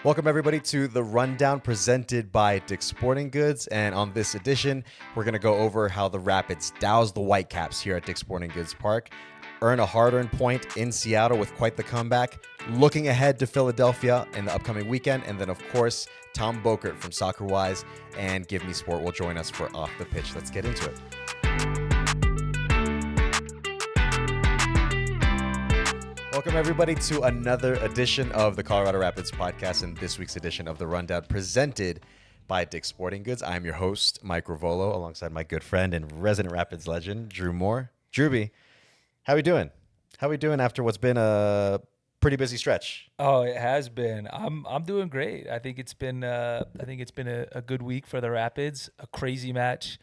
Welcome, everybody, to The Rundown presented by Dick's Sporting Goods. And on this edition, we're going to go over how the Rapids doused the Whitecaps here at Dick's Sporting Goods Park, earn a hard-earned point in Seattle with quite the comeback, looking ahead to Philadelphia in the upcoming weekend, and then, of course, Tom Bogert from Soccer Wise and Give Me Sport will join us for Off the Pitch. Let's get into it. Welcome, everybody, to another edition of the Colorado Rapids podcast, and this week's edition of The Rundown presented by Dick's Sporting Goods. I'm your host, Mike Ravolo, alongside my good friend and resident Rapids legend, Drew Moore. Drewby, how we doing? How we doing after what's been a pretty busy stretch? Oh, it has been. I'm doing great. I think it's been a good week for the Rapids. A crazy match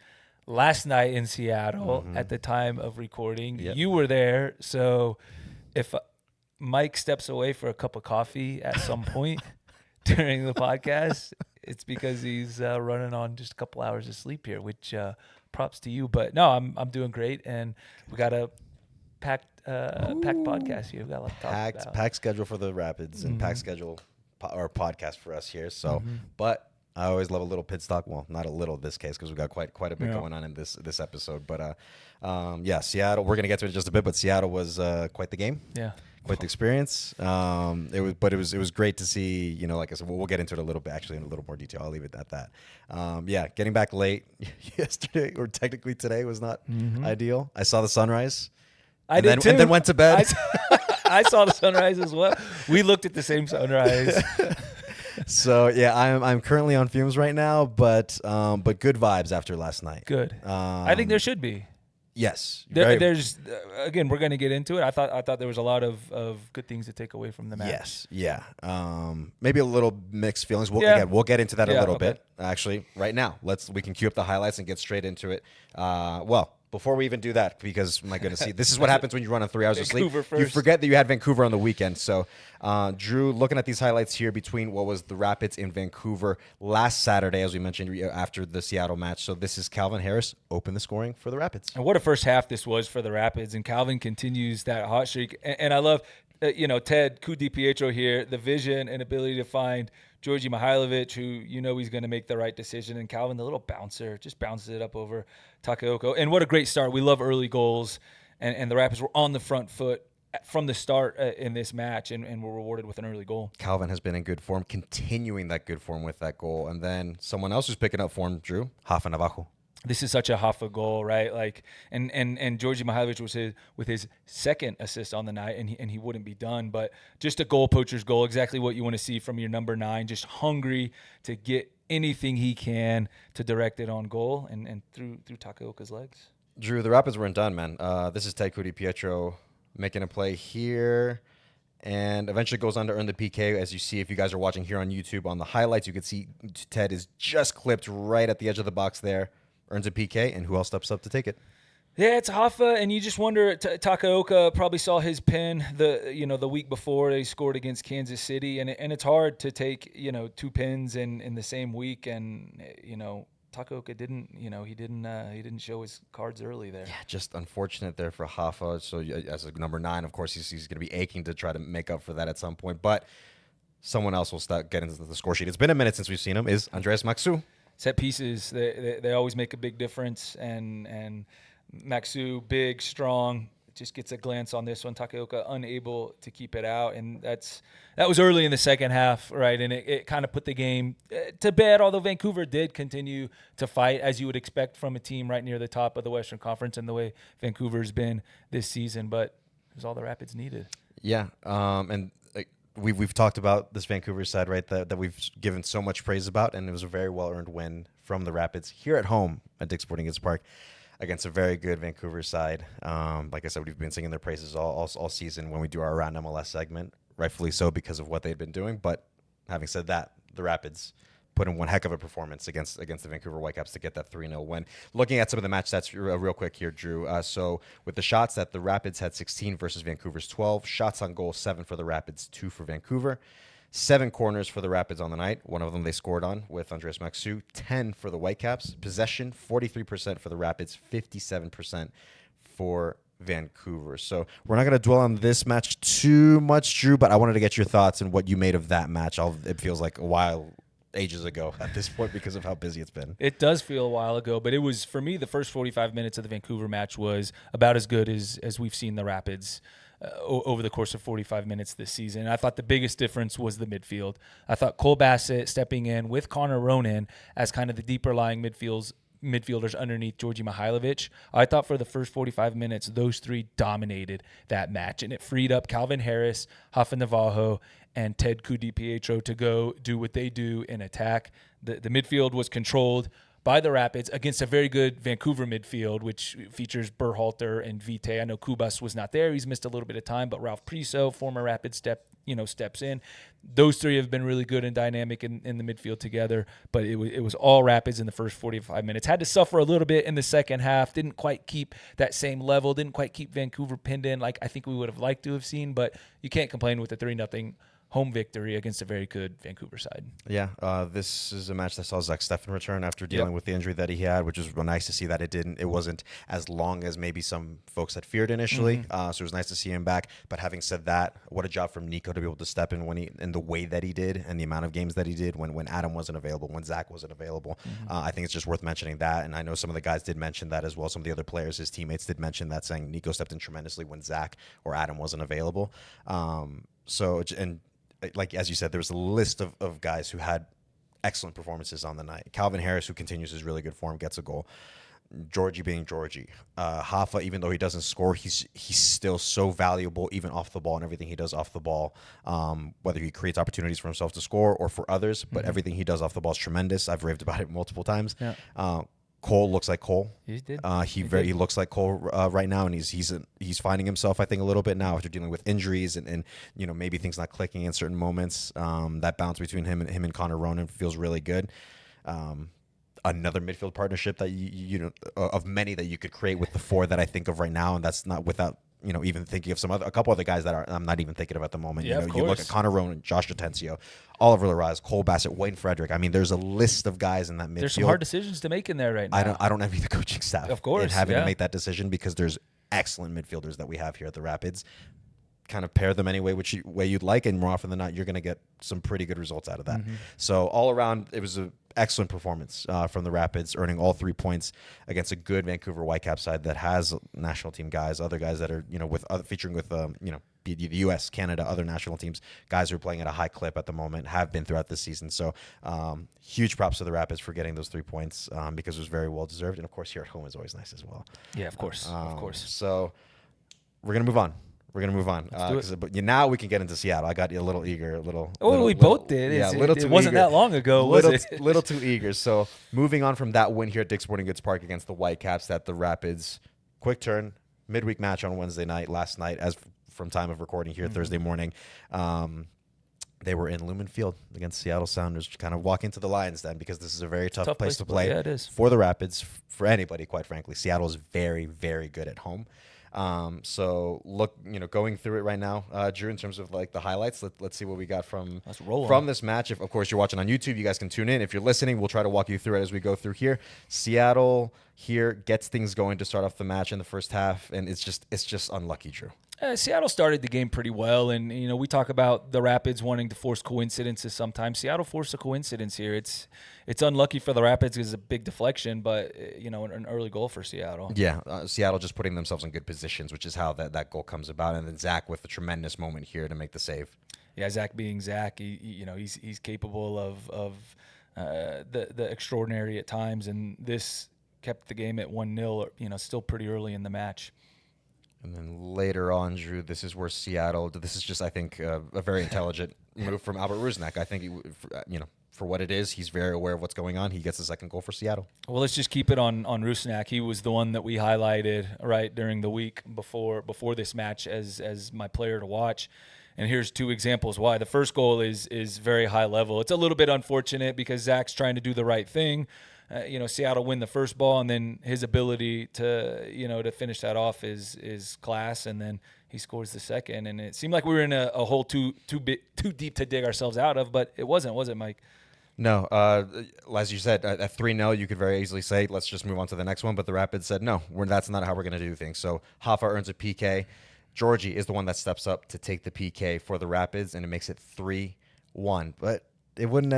last night in Seattle at the time of recording. Yep. You were there, so if Mike steps away for a cup of coffee at some point during the podcast, it's because he's running on just a couple hours of sleep here, which props to you. But no, I'm doing great, and we got a packed podcast here. We got a lot to talk about. Packed schedule for the Rapids and packed schedule or podcast for us here. So, but I always love a little pit stop. Well, not a little in this case because we got quite a bit going on in this episode. But Seattle. We're gonna get to it in just a bit. But Seattle was quite the game. Yeah. Quite the experience. It was great to see. Like I said, we'll get into it a little bit, actually, in a little more detail. I'll leave it at that. Getting back late yesterday, or technically today, was not ideal. I saw the sunrise. And then went to bed. I saw the sunrise as well. We looked at the same sunrise. So yeah, I'm currently on fumes right now, but good vibes after last night. Good. I think there should be. Yes. There's again, we're going to get into it. I thought there was a lot of good things to take away from the match. Yes. Yeah. Maybe a little mixed feelings. We'll get into that a little bit. Actually, right now, we can cue up the highlights and get straight into it. Before we even do that, because my goodness, this is what happens when you run on 3 hours of sleep. First. You forget that you had Vancouver on the weekend. So, Drew, looking at these highlights here between what was the Rapids in Vancouver last Saturday, as we mentioned, after the Seattle match. So this is Calvin Harris open the scoring for the Rapids. And what a first half this was for the Rapids. And Calvin continues that hot streak. And I love, Ted Ku DiPietro here, the vision and ability to find Georgi Mihailovic, who he's going to make the right decision. And Calvin, the little bouncer, just bounces it up over Takaoka. And what a great start. We love early goals. And the Rapids were on the front foot from the start in this match and were rewarded with an early goal. Calvin has been in good form, continuing that good form with that goal. And then someone else who's picking up form, Drew, Rafa Navajo. This is such a Hoffa goal, right? Like, and Georgi Mihailovic was with his second assist on the night, and he wouldn't be done. But just a goal poacher's goal, exactly what you want to see from your number 9, just hungry to get anything he can to direct it on goal and through Takaoka's legs. Drew, the Rapids weren't done, man. This is Ted Ku DiPietro making a play here, and eventually goes on to earn the PK. As you see, if you guys are watching here on YouTube on the highlights, you can see Ted is just clipped right at the edge of the box there. Earns a PK, and who else steps up to take it? Yeah, it's Hoffa, and you just wonder. Takaoka probably saw his pin the week before they scored against Kansas City, and it's hard to take 2 pins in the same week, and Takaoka didn't he didn't show his cards early there. Yeah, just unfortunate there for Hoffa. So as a number 9, of course, he's going to be aching to try to make up for that at some point, but someone else will start getting into the score sheet. It's been a minute since we've seen him. Is Andreas Maxu. Set pieces, they always make a big difference, and Maxu, big, strong, just gets a glance on this one. Takaoka unable to keep it out, and that was early in the second half, right? And it kind of put the game to bed, although Vancouver did continue to fight, as you would expect from a team right near the top of the Western Conference and the way Vancouver's been this season, but it was all the Rapids needed. Yeah, and We've talked about this Vancouver side, right, that we've given so much praise about, and it was a very well-earned win from the Rapids here at home at Dick's Sporting Goods Park against a very good Vancouver side. Like I said, we've been singing their praises all season when we do our Around MLS segment, rightfully so because of what they'd been doing. But having said that, the Rapids put in one heck of a performance against the Vancouver Whitecaps to get that 3-0 win. Looking at some of the match stats real quick here, Drew. So with the shots that the Rapids had 16 versus Vancouver's 12. Shots on goal, 7 for the Rapids, 2 for Vancouver. 7 corners for the Rapids on the night. One of them they scored on with Andreas Maxu. 10 for the Whitecaps. Possession, 43% for the Rapids, 57% for Vancouver. So we're not going to dwell on this match too much, Drew, but I wanted to get your thoughts and what you made of that match. It feels like a while, ages ago at this point because of how busy it's been. It does feel a while ago, but it was, for me, the first 45 minutes of the Vancouver match was about as good as we've seen the Rapids over the course of 45 minutes this season. I thought the biggest difference was the midfield. I thought Cole Bassett stepping in with Connor Ronan as kind of the deeper lying midfielders underneath Georgi Mihailovic. I thought for the first 45 minutes, those three dominated that match, and it freed up Calvin Harris, Rafa Navarro, and Ted Kudipietro to go do what they do in attack. The midfield was controlled by the Rapids against a very good Vancouver midfield, which features Berhalter and Vite. I know Kubas was not there. He's missed a little bit of time, but Ralph Priso, former Rapid steps in. Those three have been really good and dynamic in the midfield together, but it was all Rapids in the first 45 minutes. Had to suffer a little bit in the second half. Didn't quite keep that same level. Didn't quite keep Vancouver pinned in like I think we would have liked to have seen, but you can't complain with the 3-0 home victory against a very good Vancouver side. Yeah, this is a match that saw Zach Steffen return after dealing with the injury that he had, which was nice to see that it wasn't as long as maybe some folks had feared initially. So it was nice to see him back. But having said that, what a job from Nico to be able to step in in the way that he did and the amount of games that he did when Adam wasn't available, when Zach wasn't available. I think it's just worth mentioning that. And I know some of the guys did mention that as well. Some of the other players, his teammates did mention that, saying Nico stepped in tremendously when Zach or Adam wasn't available. Like, as you said, there was a list of guys who had excellent performances on the night. Calvin Harris, who continues his really good form, gets a goal. Georgie being Georgie. Rafa, even though he doesn't score, he's still so valuable even off the ball and everything he does off the ball, whether he creates opportunities for himself to score or for others, but everything he does off the ball is tremendous. I've raved about it multiple times. Yeah. Cole looks like Cole. He did. He looks like Cole right now, and he's finding himself, I think, a little bit now after dealing with injuries and maybe things not clicking in certain moments. That balance between him and Connor Ronan feels really good. Another midfield partnership that of many that you could create with the four that I think of right now, and that's not without even thinking of a couple other guys that I'm not even thinking of at the moment. Yeah, you look at Connor Ronan, Josh Atencio, Oliver Larraz, Cole Bassett, Wayne Frederick. I mean, there's a list of guys in that midfield. There's some hard decisions to make in there right now. I don't envy the coaching staff, of course, in having to make that decision, because there's excellent midfielders that we have here at the Rapids. Kind of pair them any way way you'd like, and more often than not, you're going to get some pretty good results out of that. So all around, it was an excellent performance from the Rapids, earning all 3 points against a good Vancouver Whitecaps side that has national team guys, other guys that are featuring with the U.S., Canada, other national teams, guys who are playing at a high clip at the moment, have been throughout this season. So huge props to the Rapids for getting those 3 points, because it was very well deserved, and of course here at home is always nice as well. Yeah, of course. So we're gonna move on. But now we can get into Seattle. I got you a little eager, we both did. Yeah, it wasn't that long ago, was it? Little too eager. So moving on from that win here at Dick's Sporting Goods Park against the Whitecaps, that the Rapids, quick turn, midweek match on Wednesday night, last night, as from time of recording here Thursday morning. They were in Lumen Field against Seattle Sounders, kind of walk into the Lions then, because this is a very tough place to play. Yeah, it is. For the Rapids, for anybody, quite frankly. Seattle is very, very good at home. So look, going through it right now, Drew, in terms of like the highlights, let's see what we got from this match. If of course you're watching on YouTube, you guys can tune in. If you're listening, we'll try to walk you through it as we go through here. Seattle here gets things going to start off the match in the first half, and it's just unlucky, Drew. Seattle started the game pretty well, and we talk about the Rapids wanting to force coincidences sometimes. Seattle forced a coincidence here. It's unlucky for the Rapids because it's a big deflection, but an early goal for Seattle. Yeah, Seattle just putting themselves in good positions, which is how that goal comes about, and then Zach with a tremendous moment here to make the save. Yeah, Zach being Zach, he's capable of the extraordinary at times, and this kept the game at 1-0. Still pretty early in the match. And then later on, Drew, this is where Seattle. This is just, I think, a very intelligent move from Albert Rusnak. I think, for what it is, he's very aware of what's going on. He gets the second goal for Seattle. Well, let's just keep it on Rusnak. He was the one that we highlighted right during the week before this match as my player to watch. And here's two examples why. The first goal is very high level. It's a little bit unfortunate because Zach's trying to do the right thing. Seattle win the first ball, and then his ability to finish that off is class, and then he scores the second. And it seemed like we were in a hole too deep to dig ourselves out of, but it wasn't, was it, Mike? No, as you said, at 3-0, you could very easily say, let's just move on to the next one. But the Rapids said, no, that's not how we're going to do things. So Hoffa earns a PK. Georgie is the one that steps up to take the PK for the Rapids, and it makes it 3-1. But it wouldn't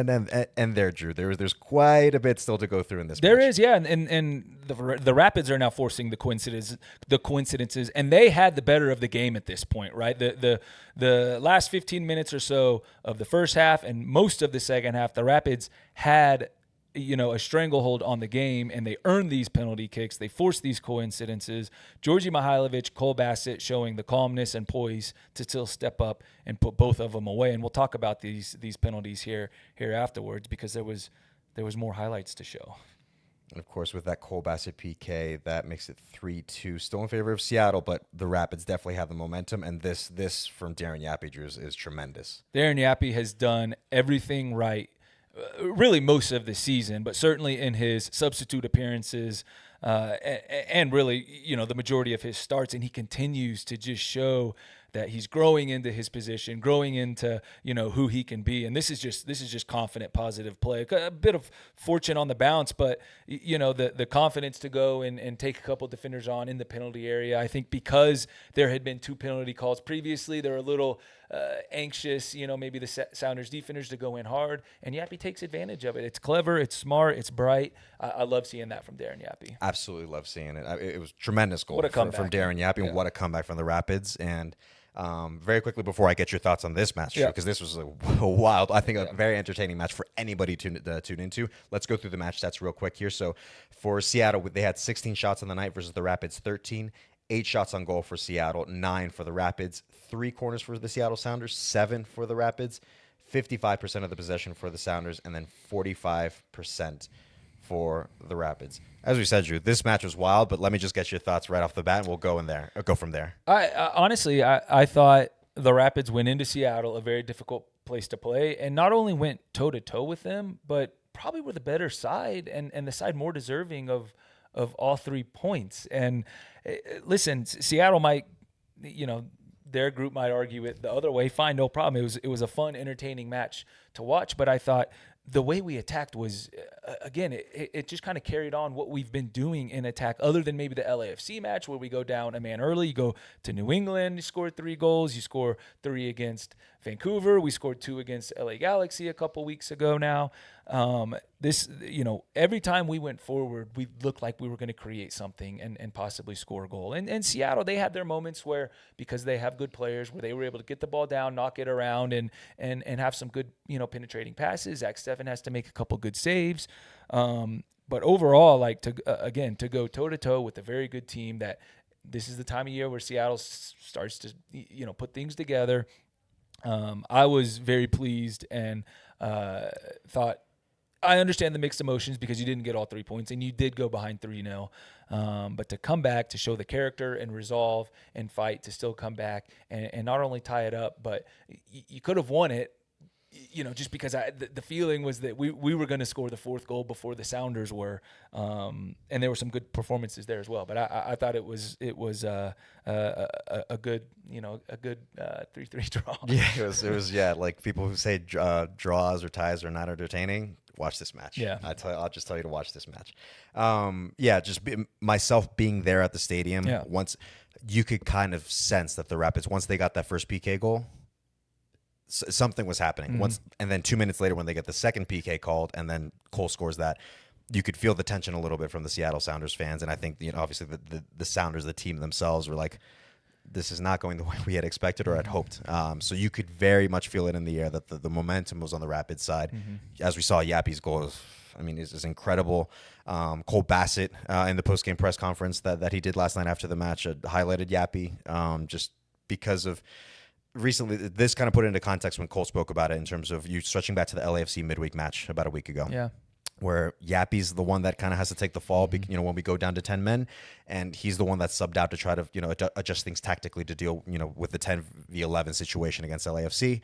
end there, Drew. There's quite a bit still to go through in this There match. is, yeah, and the Rapids are now forcing the coincidences, and they had the better of the game at this point, right? The last 15 minutes or so of the first half and most of the second half, the Rapids had a stranglehold on the game, and they earned these penalty kicks. They forced these coincidences. Georgi Mihailovic, Cole Bassett showing the calmness and poise to still step up and put both of them away. And we'll talk about these penalties here afterwards, because there was more highlights to show. And of course, with that Cole Bassett PK, that makes it 3-2, still in favor of Seattle, but the Rapids definitely have the momentum. And this from Darren Yappy, Drew, is tremendous. Darren Yappy has done everything right, really most of the season, but certainly in his substitute appearances and really, the majority of his starts. And he continues to just show that he's growing into his position, growing into, who he can be. And this is just confident, positive play. A bit of fortune on the bounce, but, the confidence to go and take a couple defenders on in the penalty area. I think because there had been 2 penalty calls previously, they're a little anxious, maybe the Sounders defenders to go in hard. And Yappy takes advantage of it. It's clever, it's smart, it's bright. I love seeing that from Darren Yappy. Absolutely love seeing it. It was a tremendous goal from Darren Yappy, and what a comeback from the Rapids. And very quickly before I get your thoughts on this match, because this was a wild, I think a very entertaining match for anybody to tune into. Let's go through the match stats real quick here. So for Seattle, they had 16 shots on the night versus the Rapids 13. 8 shots on goal for Seattle, 9 for the Rapids. 3 corners for the Seattle Sounders, 7 for the Rapids. 55% of the possession for the Sounders, and then 45% for the Rapids. As we said, Drew, this match was wild, but let me just get your thoughts right off the bat, and we'll go from there. I honestly, I thought the Rapids went into Seattle, a very difficult place to play, and not only went toe-to-toe with them, but probably were the better side and the side more deserving of all 3 points. And listen, Seattle might, their group might argue it the other way. Fine, no problem. It was a fun, entertaining match to watch, but I thought the way we attacked was, again, it just kind of carried on what we've been doing in attack, other than maybe the LAFC match where we go down a man early. You go to New England, you score 3 goals. You score 3 against Vancouver. We scored 2 against LA Galaxy a couple weeks ago now. Every time we went forward, we looked like we were going to create something and possibly score a goal. And Seattle, they had their moments where, because they have good players, where they were able to get the ball down, knock it around, and have some good, penetrating passes. Zach Steffen has to make a couple good saves. But overall, to go toe-to-toe with a very good team, that this is the time of year where Seattle starts to, put things together. I was very pleased and thought, I understand the mixed emotions because you didn't get all 3 points and you did go behind 3-0. But to come back, to show the character and resolve and fight, to still come back and not only tie it up, but you could have won it, just because the feeling was that we were going to score the 4th goal before the Sounders were. And there were some good performances there as well. But I thought it was a good 3-3 draw. Yeah, it was like people who say draws or ties are not entertaining. Watch this match. Yeah, I'll just tell you to watch this match. Myself being there at the stadium. Yeah. Once you could kind of sense that the Rapids, once they got that first PK goal, something was happening. Mm-hmm. And then 2 minutes later, when they get the second PK called, and then Cole scores that, you could feel the tension a little bit from the Seattle Sounders fans. And I think obviously the Sounders, the team themselves, were like, this is not going the way we had expected or had hoped. So you could very much feel it in the air that the momentum was on the Rapids side. Mm-hmm. As we saw, Yappy's goal is incredible. Cole Bassett in the post-game press conference that he did last night after the match highlighted Yappy just because of recently. This kind of put it into context when Cole spoke about it in terms of you stretching back to the LAFC midweek match about a week ago. Yeah. Where Yappy's the one that kind of has to take the fall, when we go down to 10 men, and he's the one that's subbed out to try to, adjust things tactically to deal, with the 10v11 situation against LAFC,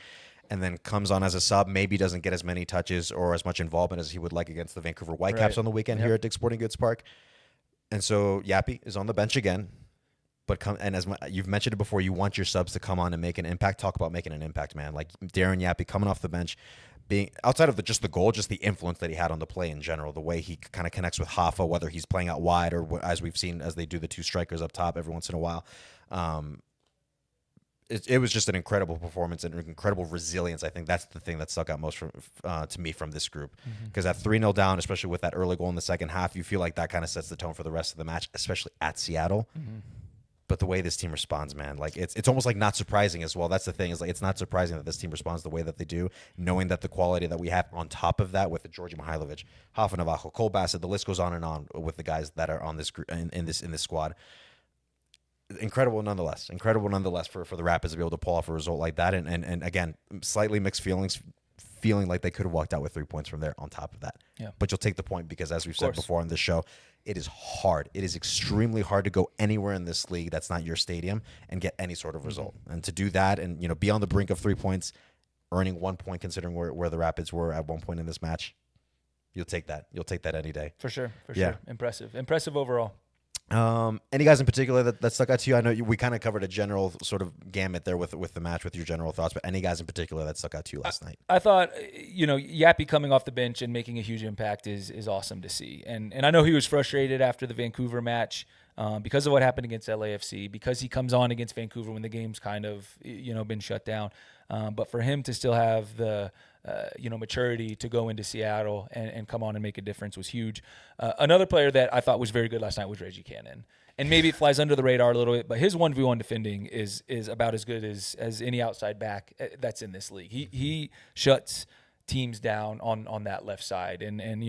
and then comes on as a sub, maybe doesn't get as many touches or as much involvement as he would like against the Vancouver Whitecaps on the weekend here at Dick's Sporting Goods Park. And so Yappy is on the bench again, and as you've mentioned it before, you want your subs to come on and make an impact. Talk about making an impact, man. Like Darren Yappy coming off the bench, being outside of just the goal, just the influence that he had on the play in general, the way he kind of connects with Hoffa, whether he's playing out wide or as we've seen as they do the two strikers up top every once in a while. It was just an incredible performance and incredible resilience. I think that's the thing that stuck out most to me from this group. Because at 3-0 down, especially with that early goal in the second half, you feel like that kind of sets the tone for the rest of the match, especially at Seattle. But the way this team responds, man, like it's almost like not surprising as well. That's the thing, is like it's not surprising that this team responds the way that they do, knowing that the quality that we have on top of that with Georgi Mihailovic, Hoffa Navajo, Cole Bassett, the list goes on and on with the guys that are on this group in this squad. Incredible nonetheless for the Rapids to be able to pull off a result like that, and again, slightly mixed feelings, feeling like they could have walked out with 3 points from there on top of that. Yeah. But you'll take the point because, as we've said before on this show, it is hard. It is extremely hard to go anywhere in this league that's not your stadium and get any sort of result. And to do that and be on the brink of 3 points, earning 1 point considering where the Rapids were at one point in this match, you'll take that. You'll take that any day. For sure. Impressive overall. Any guys in particular that stuck out to you? I know we kind of covered a general sort of gamut there with the match with your general thoughts, but any guys in particular that stuck out to you last night? I thought, Yappy coming off the bench and making a huge impact is awesome to see. And I know he was frustrated after the Vancouver match because of what happened against LAFC, because he comes on against Vancouver when the game's kind of, been shut down. But for him to still have the maturity to go into Seattle and come on and make a difference was huge. Another player that I thought was very good last night was Reggie Cannon. And maybe it flies under the radar a little bit, but his 1v1 defending is about as good as any outside back that's in this league. He shuts teams down on that left side. And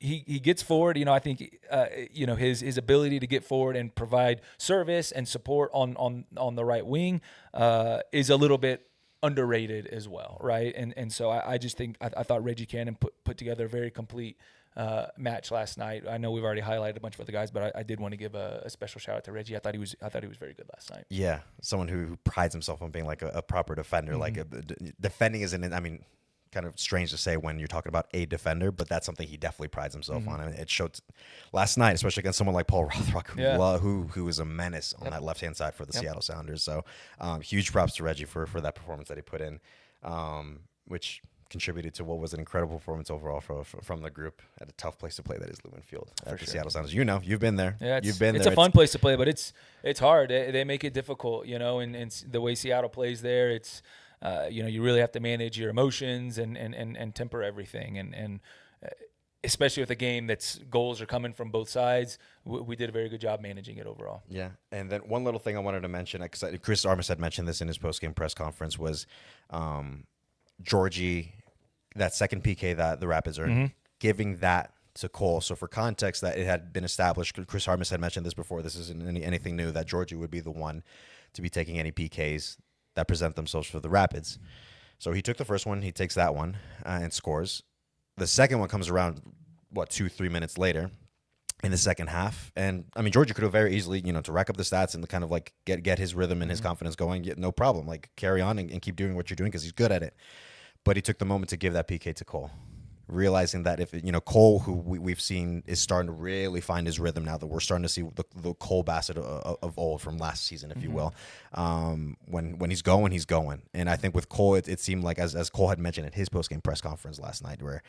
he gets forward. I think his ability to get forward and provide service and support on the right wing is a little bit underrated as well, right? And so I just think I thought Reggie Cannon put together a very complete match last night. I know we've already highlighted a bunch of other guys, but I did want to give a special shout out to Reggie. I thought he was very good last night. Yeah, someone who prides himself on being like a proper defender. Like defending isn't. I mean, kind of strange to say when you're talking about a defender, but that's something he definitely prides himself on. And it showed last night, especially against someone like Paul Rothrock, who is a menace on that left-hand side for the Seattle Sounders. So huge props to Reggie for that performance that he put in, which contributed to what was an incredible performance overall from the group at a tough place to play that is Lumen Field at the Seattle Sounders. You've been there. Yeah, you've been there. It's a fun place to play, but it's hard. They make it difficult, and the way Seattle plays there, it's you really have to manage your emotions and temper everything. And especially with a game that's goals are coming from both sides, we did a very good job managing it overall. Yeah. And then one little thing I wanted to mention, because Chris Armas mentioned this in his post-game press conference, was Georgie, that second PK that the Rapids are giving that to Cole. So for context, that it had been established, Chris Armas had mentioned this before, this isn't anything new, that Georgie would be the one to be taking any PKs that present themselves for the Rapids. So he took the first one, he takes that one and scores. The second one comes around, 2-3 minutes later in the second half. And I mean, Georgia could have very easily, to rack up the stats and to kind of like get his rhythm and his confidence going. No problem. Like carry on and keep doing what you're doing because he's good at it. But he took the moment to give that PK to Cole, realizing that if Cole, who we've seen is starting to really find his rhythm now, that we're starting to see the Cole Bassett of old from last season, if you will. When he's going. And I think with Cole, it seemed like, as Cole had mentioned at his post-game press conference last night, where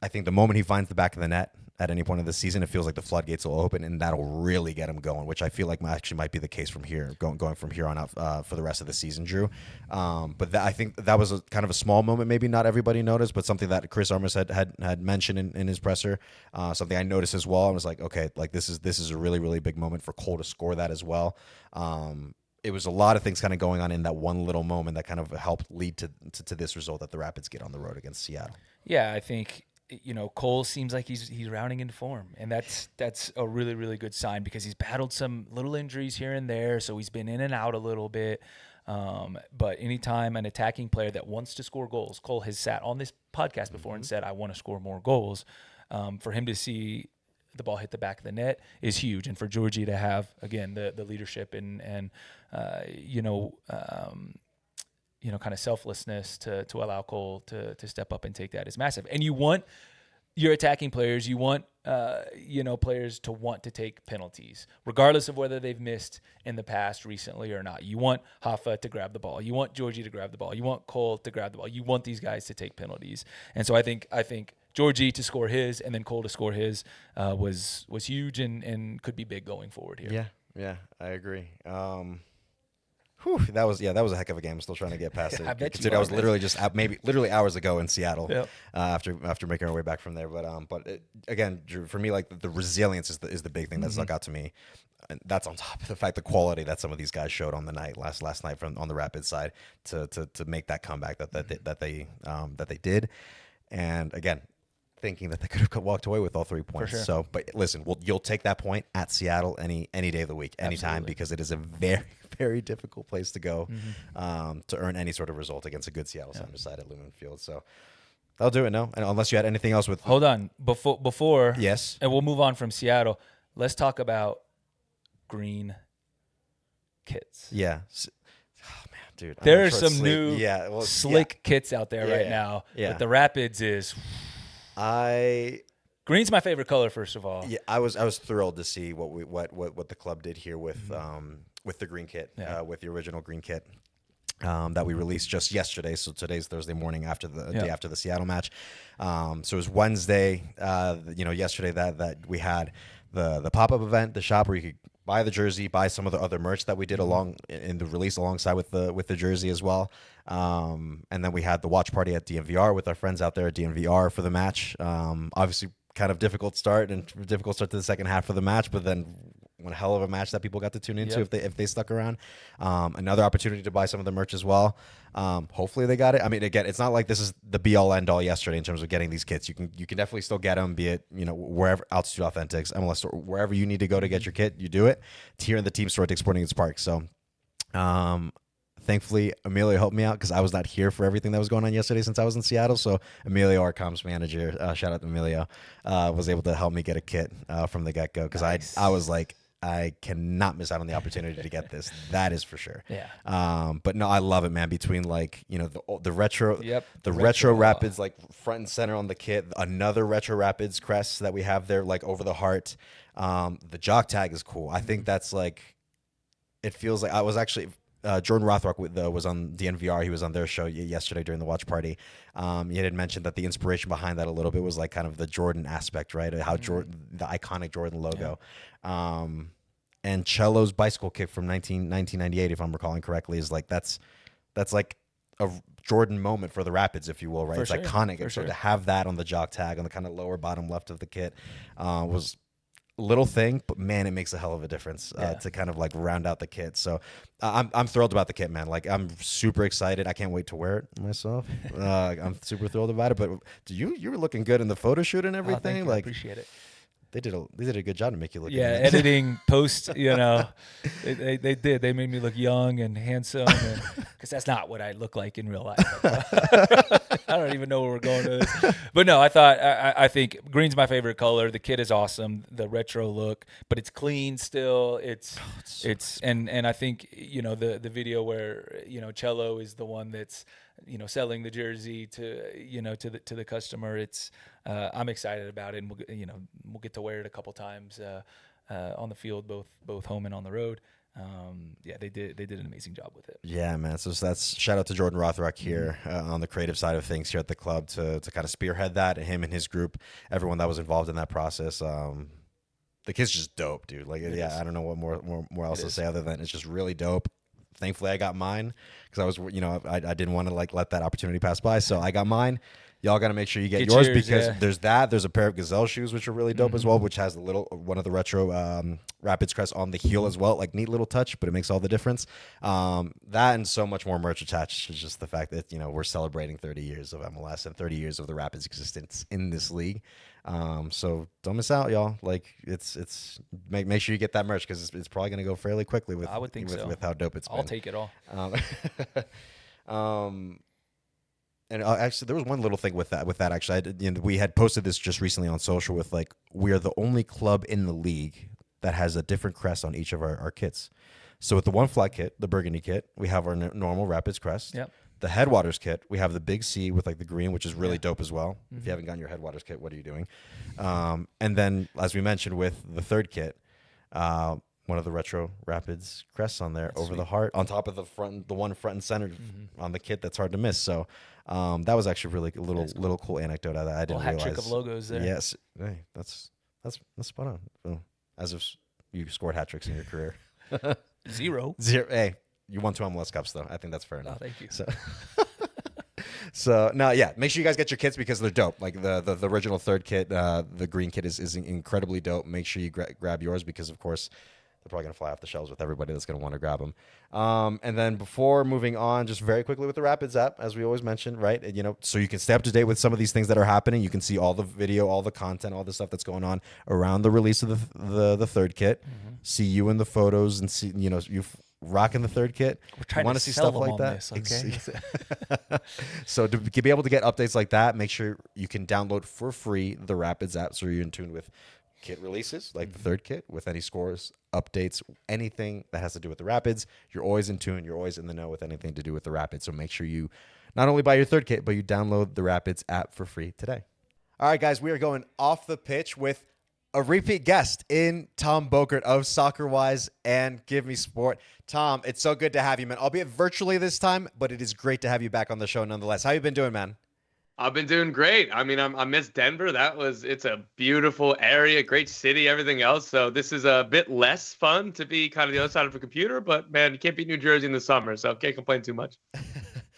I think the moment he finds the back of the net at any point of the season, it feels like the floodgates will open, and that'll really get him going, which I feel like actually might be the case from here, going from here on out for the rest of the season, Drew. But I think that was kind of a small moment, maybe not everybody noticed, but something that Chris Armas had mentioned in his presser, something I noticed as well. I was like, okay, like this is a really, really big moment for Cole to score that as well. It was a lot of things kind of going on in that one little moment that kind of helped lead to this result that the Rapids get on the road against Seattle. Yeah, I think Cole seems like he's rounding into form, and that's a really, really good sign because he's battled some little injuries here and there, so he's been in and out a little bit. But anytime an attacking player that wants to score goals, Cole has sat on this podcast before and said, I want to score more goals. For him to see the ball hit the back of the net is huge, and for Georgie to have, again, the leadership and kind of selflessness to allow Cole to step up and take that is massive. And you want your attacking players, you want players to want to take penalties, regardless of whether they've missed in the past recently or not. You want Hoffa to grab the ball. You want Georgie to grab the ball. You want Cole to grab the ball. You want these guys to take penalties. And so I think Georgie to score his and then Cole to score his was huge and could be big going forward here. Yeah, I agree. That was a heck of a game. I'm still trying to get past it. I bet Considering I was literally just out, maybe literally hours ago in Seattle. Yep. After making our way back from there. But again, Drew, for me, like the resilience is the big thing that stuck out to me. And that's on top of the fact, the quality that some of these guys showed on the night last night on the Rapids side to make that comeback that they did. And again, thinking that they could have walked away with all 3 points. Sure. So, but listen, you'll take that point at Seattle any day of the week, anytime, because it is a very, very difficult place to go to earn any sort of result against a good Seattle Sounders side at Lumen Field. So that'll do it. No, and unless you had anything else with. Hold on, before yes, and we'll move on from Seattle. Let's talk about green kits. Yeah. Oh man, dude, there are some new slick kits out there right now. Yeah. But the Rapids is. Green's my favorite color, first of all. Yeah, I was thrilled to see what the club did here with the green kit, with the original green kit that we released just yesterday. So today's Thursday morning after the day after the Seattle match. So it was Wednesday. Yesterday that we had the pop-up event, the shop where you could buy the jersey, buy some of the other merch that we did along in the release alongside with the jersey as well. And then we had the watch party at DNVR with our friends out there at DNVR for the match. Obviously, kind of difficult start to the second half of the match, but then one hell of a match that people got to tune into if they stuck around. Another opportunity to buy some of the merch as well. Hopefully they got it. I mean, again, it's not like this is the be all end all yesterday in terms of getting these kits. You can definitely still get them, be it wherever, Altitude Authentics, MLS store, wherever you need to go to get your kit, you do it. It's here in the team store at Dick's Sporting Goods Park. So thankfully, Emilio helped me out because I was not here for everything that was going on yesterday since I was in Seattle. So Emilio, our comms manager, shout out to Emilio, was able to help me get a kit from the get-go because I was like, I cannot miss out on the opportunity to get this. That is for sure. Yeah. But no, I love it, man. Between the retro, the retro Rapids like front and center on the kit, another retro Rapids crest that we have there like over the heart. The jock tag is cool. I think that's like, it feels like I was actually. Jordan Rothrock was on DNVR. He was on their show yesterday during the watch party. He had mentioned that the inspiration behind that a little bit was like kind of the Jordan aspect, right? How Jordan, the iconic Jordan logo. Yeah. And Cello's bicycle kick from 1998, if I'm recalling correctly, is like that's like a Jordan moment for the Rapids, if you will, right? It's iconic. And so to have that on the jock tag on the kind of lower bottom left of the kit was little thing, but man, it makes a hell of a difference to kind of like round out the kit. So I'm thrilled about the kit, man. Like I'm super excited. I can't wait to wear it myself. I'm super thrilled about it. But you were looking good in the photo shoot and everything. Thank you. Like, I appreciate it. They did a good job to make you look. Yeah, good. Editing, post, they did. They made me look young and handsome, because that's not what I look like in real life. I don't even know where we're going with this. But no, I think green's my favorite color. The kit is awesome, the retro look, but it's clean still. It's and I think the video where Cello is the one that's selling the jersey to the customer. It's I'm excited about it, and we'll get to wear it a couple times on the field, both home and on the road. They did an amazing job with it. Yeah, man. So that's shout out to Jordan Rothrock here on the creative side of things here at the club to kind of spearhead that, him and his group, everyone that was involved in that process. The kid's just dope, dude. Like, I don't know what more else to say other than it's just really dope. Thankfully, I got mine because I was, I didn't want to like let that opportunity pass by. So I got mine. Y'all got to make sure you get yours because there's a pair of Gazelle shoes, which are really dope as well, which has one of the retro Rapids crest on the heel as well. Like neat little touch, but it makes all the difference. That and so much more merch attached to just the fact that, we're celebrating 30 years of MLS and 30 years of the Rapids existence in this league. So don't miss out, y'all. Like it's make sure you get that merch because it's probably going to go fairly quickly with, I would think with how dope it's been. I'll take it all. And actually, there was one little thing with that. Actually, we had posted this just recently on social with like we are the only club in the league that has a different crest on each of our kits. So with the One Flag kit, the burgundy kit, we have our normal Rapids crest. Yep. the Headwaters kit. We have the big C with like the green, which is really dope as well. Mm-hmm. If you haven't gotten your Headwaters kit, what are you doing? And then, as we mentioned, with the third kit, one of the retro Rapids crests on there. That's over sweet. The heart, on top of the one front and center on the kit. That's hard to miss. So that was actually really a little cool anecdote that I didn't realize. Hat trick of logos there. Yes, hey, that's spot on. Well, as if you scored hat tricks in your career. Zero. Hey, you won 2 MLS Cups though. I think that's fair enough. Oh, thank you. So no, yeah. Make sure you guys get your kits because they're dope. Like the original third kit, the green kit is incredibly dope. Make sure you grab yours because of course they're probably gonna fly off the shelves with everybody that's gonna want to grab them. And then before moving on, just very quickly with the Rapids app, as we always mention, right? And, so you can stay up to date with some of these things that are happening. You can see all the video, all the content, all the stuff that's going on around the release of the third kit. See you in the photos and see you rocking the third kit. We're trying to see sell stuff them like on that. This, okay? So to be able to get updates like that, make sure you can download for free the Rapids app so you're in tune with kit releases like the third kit, with any scores, updates, anything that has to do with the Rapids. You're always in tune. You're always in the know with anything to do with the Rapids. So make sure you not only buy your third kit, but you download the Rapids app for free today. All right, guys, we are going off the pitch with a repeat guest in Tom Bogert of Soccer Wise and Give Me Sport. Tom, it's so good to have you, man. Albeit virtually this time, but it is great to have you back on the show nonetheless. How you been doing, man? I've been doing great. I mean, I miss Denver. It's a beautiful area, great city, everything else. So this is a bit less fun to be kind of the other side of a computer, but man, you can't beat New Jersey in the summer, so can't complain too much.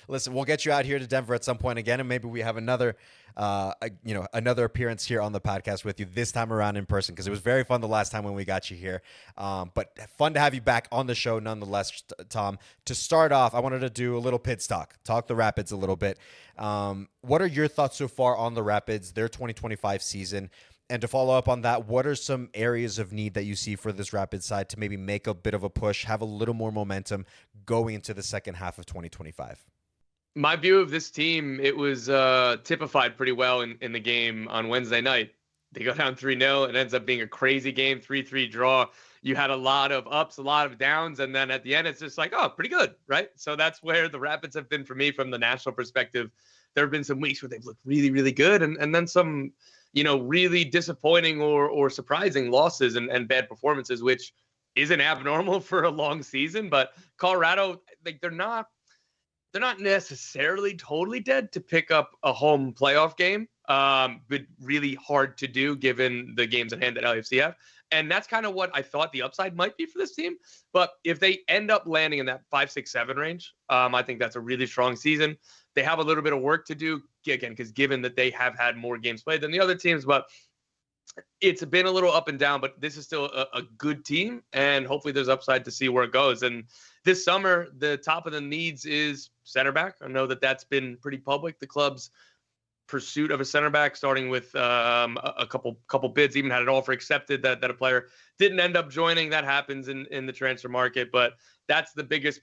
Listen, we'll get you out here to Denver at some point again, and maybe we have another appearance here on the podcast with you this time around in person, because it was very fun the last time when we got you here. But fun to have you back on the show nonetheless, Tom. To start off, I wanted to do a little Pids talk the Rapids a little bit. What are your thoughts so far on the Rapids, their 2025 season? And to follow up on that, what are some areas of need that you see for this Rapids side to maybe make a bit of a push, have a little more momentum going into the second half of 2025? My view of this team, it was typified pretty well in the game on Wednesday night. They go down 3-0. It ends up being a crazy game, 3-3 draw. You had a lot of ups, a lot of downs, and then at the end, it's just like, oh, pretty good, right? So that's where the Rapids have been for me from the national perspective. There have been some weeks where they've looked really, really good, and then some, really disappointing or surprising losses and bad performances, which isn't abnormal for a long season. But Colorado, like, they're not necessarily totally dead to pick up a home playoff game, but really hard to do given the games at hand that LAFC have. And that's kind of what I thought the upside might be for this team. But if they end up landing in that 5, 6, 7 range, I think that's a really strong season. They have a little bit of work to do, again, because given that they have had more games played than the other teams, but it's been a little up and down, but this is still a good team, and hopefully there's upside to see where it goes. And this summer, the top of the needs is center back. I know that's been pretty public. The club's pursuit of a center back, starting with a couple bids, even had an offer accepted that a player didn't end up joining. That happens in the transfer market, but that's the biggest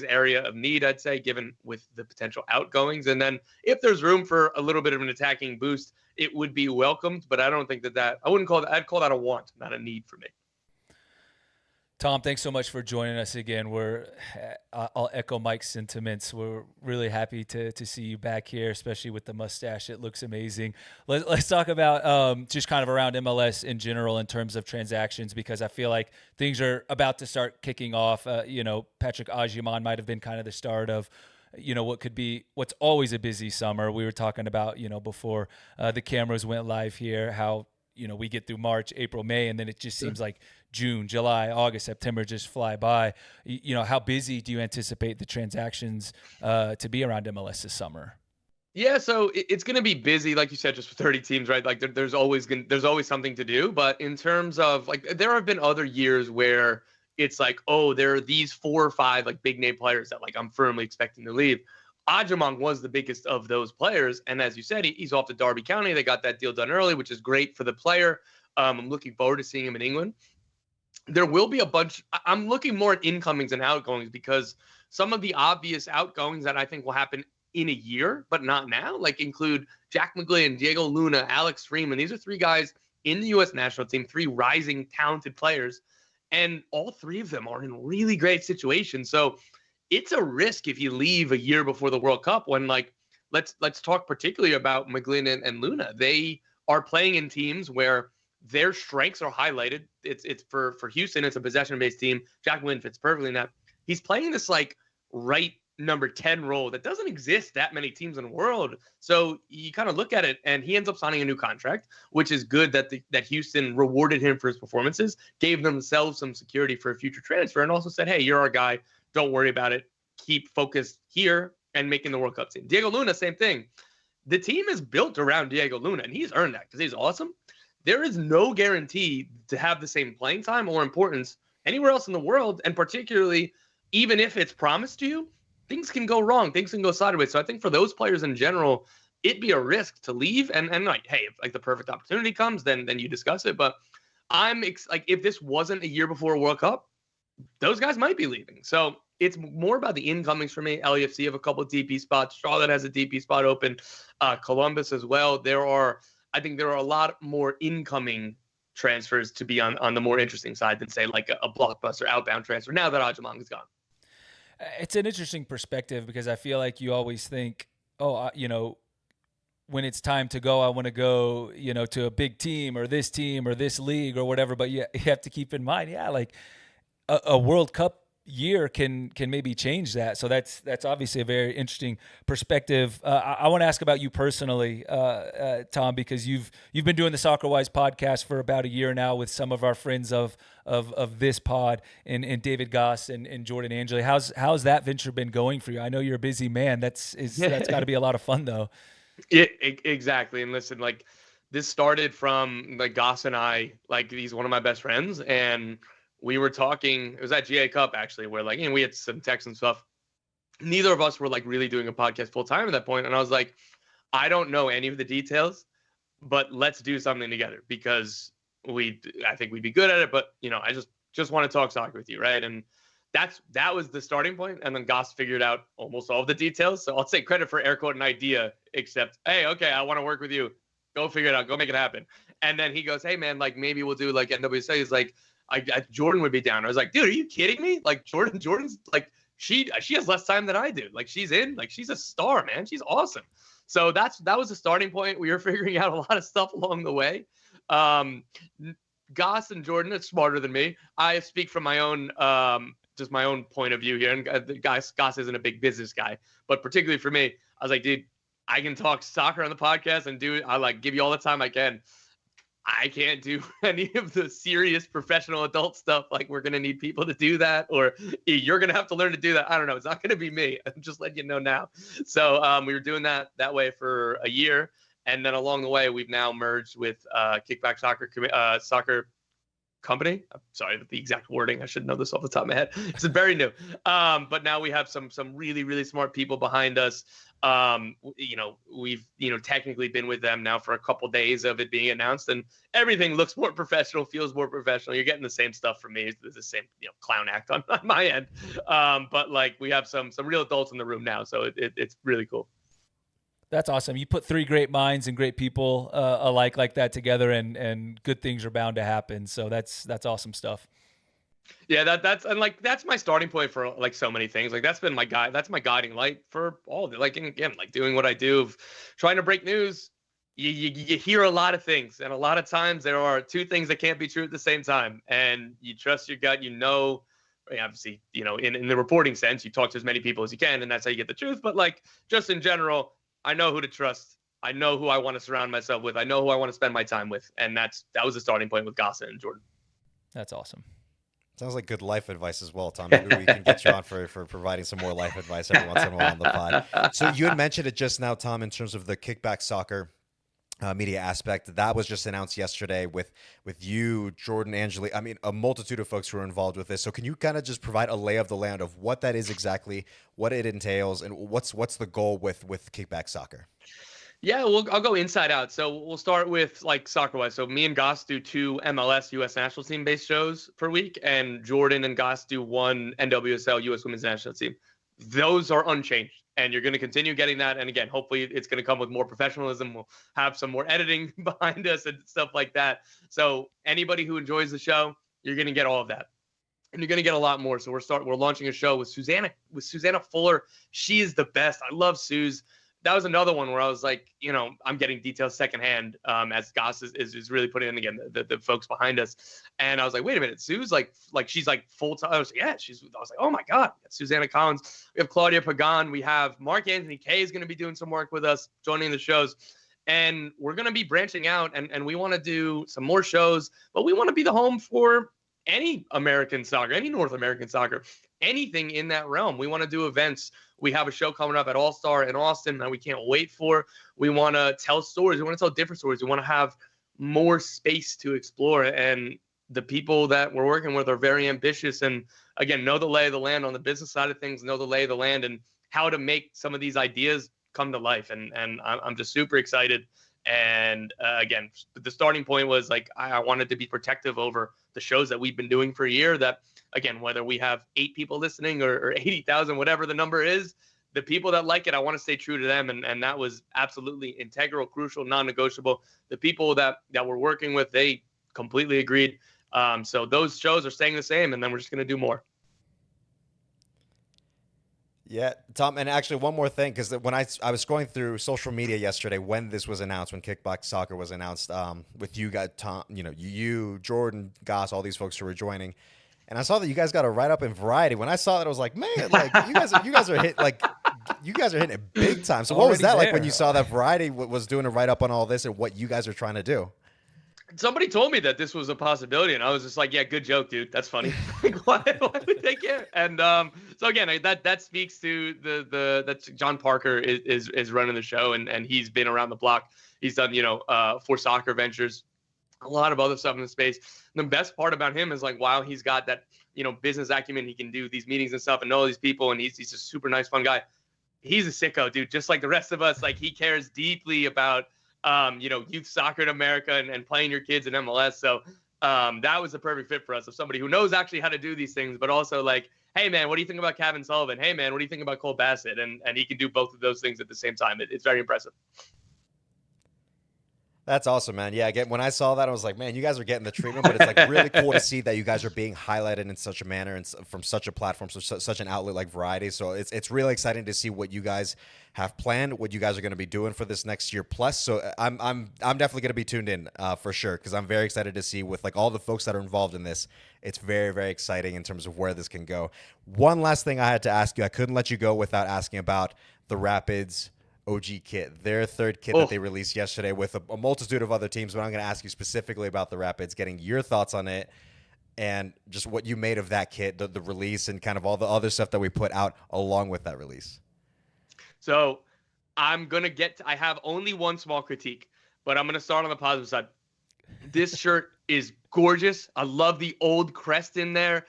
area of need, I'd say, given with the potential outgoings. And then if there's room for a little bit of an attacking boost, it would be welcomed, but I don't think I'd call that a want, not a need for me. Tom, thanks so much for joining us again. I'll echo Mike's sentiments. We're really happy to see you back here, especially with the mustache. It looks amazing. Let's talk about just kind of around MLS in general in terms of transactions, because I feel like things are about to start kicking off. Patrick Agyemang might have been kind of the start of what's always a busy summer. We were talking about, before the cameras went live here, how, we get through March, April, May, and then it just seems like June, July, August, September just fly by. How busy do you anticipate the transactions to be around MLS this summer? Yeah, so it's going to be busy, like you said, just with 30 teams, right? Like there's always something to do. But in terms of there have been other years where it's like, oh, there are these 4 or 5 big name players that I'm firmly expecting to leave. Agyemang was the biggest of those players, and as you said, he's off to Derby County. They got that deal done early, which is great for the player. I'm looking forward to seeing him in England. There will be a bunch. I'm looking more at incomings and outgoings, because some of the obvious outgoings that I think will happen in a year, but not now, include Jack McGlynn, Diego Luna, Alex Freeman. These are 3 guys in the U.S. national team, 3 rising talented players, and all 3 of them are in really great situations. So it's a risk if you leave a year before the World Cup when, like, let's talk particularly about McGlynn and Luna. They are playing in teams where their strengths are highlighted. It's for Houston, it's a possession-based team. Jack McGlynn fits perfectly in that. He's playing this like right number 10 role that doesn't exist that many teams in the world. So you kind of look at it, and he ends up signing a new contract, which is good that Houston rewarded him for his performances, gave themselves some security for a future transfer, and also said, hey, you're our guy. Don't worry about it. Keep focused here and making the World Cup team. Diego Luna, same thing. The team is built around Diego Luna, and he's earned that because he's awesome. There is no guarantee to have the same playing time or importance anywhere else in the world, and particularly even if it's promised to you, things can go wrong. Things can go sideways. So I think for those players in general, it'd be a risk to leave. And like, hey, if like the perfect opportunity comes, then you discuss it. But like, if this wasn't a year before a World Cup, those guys might be leaving. So it's more about the incomings for me. LAFC have a couple of DP spots. Charlotte has a DP spot open. Columbus as well. I think there are a lot more incoming transfers to be on the more interesting side than, say, like a blockbuster outbound transfer now that Ajamang is gone. It's an interesting perspective because I feel like you always think, when it's time to go, I want to go, to a big team or this league or whatever. But you have to keep in mind, like a World Cup year can maybe change that. So that's obviously a very interesting perspective. I want to ask about you personally, Tom, because you've been doing the Soccer Wise podcast for about a year now with some of our friends of this pod and David Goss and Jordan Angeli. How's that venture been going for you? I know you're a busy man. That's got to be a lot of fun though. Yeah, exactly. And listen, like, this started from like Goss and I, like, he's one of my best friends, and we were talking, it was at GA Cup actually, where like, we had some texts and stuff. Neither of us were like really doing a podcast full time at that point. And I was like, I don't know any of the details, but let's do something together because I think we'd be good at it. But, I just want to talk soccer with you. Right. And that was the starting point. And then Goss figured out almost all of the details. So I'll take credit for air quote an idea, except, hey, okay, I want to work with you. Go figure it out. Go make it happen. And then he goes, hey man, like maybe we'll do like NWSA. He's like, Jordan would be down. I was like, dude, are you kidding me? Like Jordan's like, she has less time than I do. Like she's a star, man. She's awesome. So that was the starting point. We were figuring out a lot of stuff along the way. Goss and Jordan are smarter than me. I speak from my own, just my own point of view here. And Goss isn't a big business guy, but particularly for me, I was like, dude, I can talk soccer on the podcast and I like give you all the time I can. I can't do any of the serious professional adult stuff. Like, we're going to need people to do that, or you're going to have to learn to do that. I don't know. It's not going to be me. I'm just letting you know now. So we were doing that way for a year. And then along the way, we've now merged with Kickback Soccer Company. I'm sorry, the exact wording. I should know this off the top of my head. It's very new. But now we have some really, really smart people behind us. We've technically been with them now for a couple days of it being announced, and everything looks more professional, feels more professional. You're getting the same stuff from me. It's the same clown act on my end. But like, we have some real adults in the room now, so it's really cool. That's awesome. You put three great minds and great people alike like that together, and good things are bound to happen. So that's awesome stuff. Yeah, that's my starting point for like so many things. Like that's my guiding light for all of it. Like, and again, like doing what I do of trying to break news. You hear a lot of things, and a lot of times there are two things that can't be true at the same time. And you trust your gut. Obviously, in the reporting sense, you talk to as many people as you can, and that's how you get the truth. But like, just in general, I know who to trust. I know who I want to surround myself with. I know who I want to spend my time with. And that was the starting point with Gossa and Jordan. That's awesome. Sounds like good life advice as well, Tom. Maybe we can get you on for providing some more life advice every once in a while on the pod. So you had mentioned it just now, Tom, in terms of the Kickback Soccer media aspect. That was just announced yesterday with you, Jordan, Angeli. I mean, a multitude of folks who are involved with this. So can you kind of just provide a lay of the land of what that is exactly, what it entails, and what's the goal with Kickback Soccer? Yeah, I'll go inside out. So we'll start with like soccer wise. So me and Goss do 2 MLS U.S. national team based shows per week, and Jordan and Goss do 1 NWSL U.S. women's national team. Those are unchanged, and you're going to continue getting that. And again, hopefully it's going to come with more professionalism. We'll have some more editing behind us and stuff like that. So anybody who enjoys the show, you're going to get all of that. and you're going to get a lot more. So we're launching a show with Susanna Fuller. She is the best. I love Suze. That was another one where I was like, I'm getting details secondhand as Goss is really putting in again the folks behind us. And I was like, wait a minute, Suze, like she's like full time. I was like, yeah, I was like, oh my God, Susanna Collins. We have Claudia Pagan. We have Mark Anthony Kay is going to be doing some work with us, joining the shows. And we're going to be branching out and we want to do some more shows, but we want to be the home for any American soccer, any North American soccer, anything in that realm. We want to do events. We have a show coming up at All-Star in Austin that we can't wait for. We want to tell stories. We want to tell different stories. We want to have more space to explore. And the people that we're working with are very ambitious and, again, know the lay of the land on the business side of things, know the lay of the land and how to make some of these ideas come to life. And I'm just super excited. And again, the starting point was like, I wanted to be protective over the shows that we've been doing for a year that, again, whether we have 8 people listening or 80,000, whatever the number is, the people that like it, I want to stay true to them. And that was absolutely integral, crucial, non-negotiable. The people that we're working with, they completely agreed. So those shows are staying the same, and then we're just going to do more. Yeah, Tom, and actually one more thing, because when I was scrolling through social media yesterday when this was announced, when Kickbox Soccer was announced, with you guys, Tom, you, Jordan, Goss, all these folks who were joining, and I saw that you guys got a write up in Variety. When I saw that, I was like, man, like you guys are hitting it big time. So what was that like when you saw that Variety was doing a write up on all this and what you guys are trying to do? Somebody told me that this was a possibility, and I was just like, yeah, good joke, dude. That's funny. Like, why would they care? And so again, that speaks to that John Parker is running the show, and he's been around the block. He's done, For Soccer Ventures, a lot of other stuff in the space. And the best part about him is like, while he's got that, business acumen, he can do these meetings and stuff and know these people, and he's a super nice, fun guy. He's a sicko, dude, just like the rest of us. Like, he cares deeply about youth soccer in America and playing your kids in MLS. So that was the perfect fit for us, of somebody who knows actually how to do these things, but also like, hey man, what do you think about Kevin Sullivan? Hey man, what do you think about Cole Bassett? And he can do both of those things at the same time. It's very impressive. That's awesome, man. Yeah, again, when I saw that, I was like, man, you guys are getting the treatment, but it's like really cool to see that you guys are being highlighted in such a manner and from such a platform, such an outlet like Variety. So it's really exciting to see what you guys have planned, what you guys are going to be doing for this next year plus. So I'm definitely going to be tuned in for sure, because I'm very excited to see with like all the folks that are involved in this. It's very, very exciting in terms of where this can go. One last thing I had to ask you, I couldn't let you go without asking about the Rapids OG kit, their third kit that they released yesterday with a multitude of other teams. But I'm going to ask you specifically about the Rapids, getting your thoughts on it and just what you made of that kit, the release, and kind of all the other stuff that we put out along with that release. So I'm going to I have only one small critique, but I'm going to start on the positive side. This shirt is gorgeous. I love the old crest in there.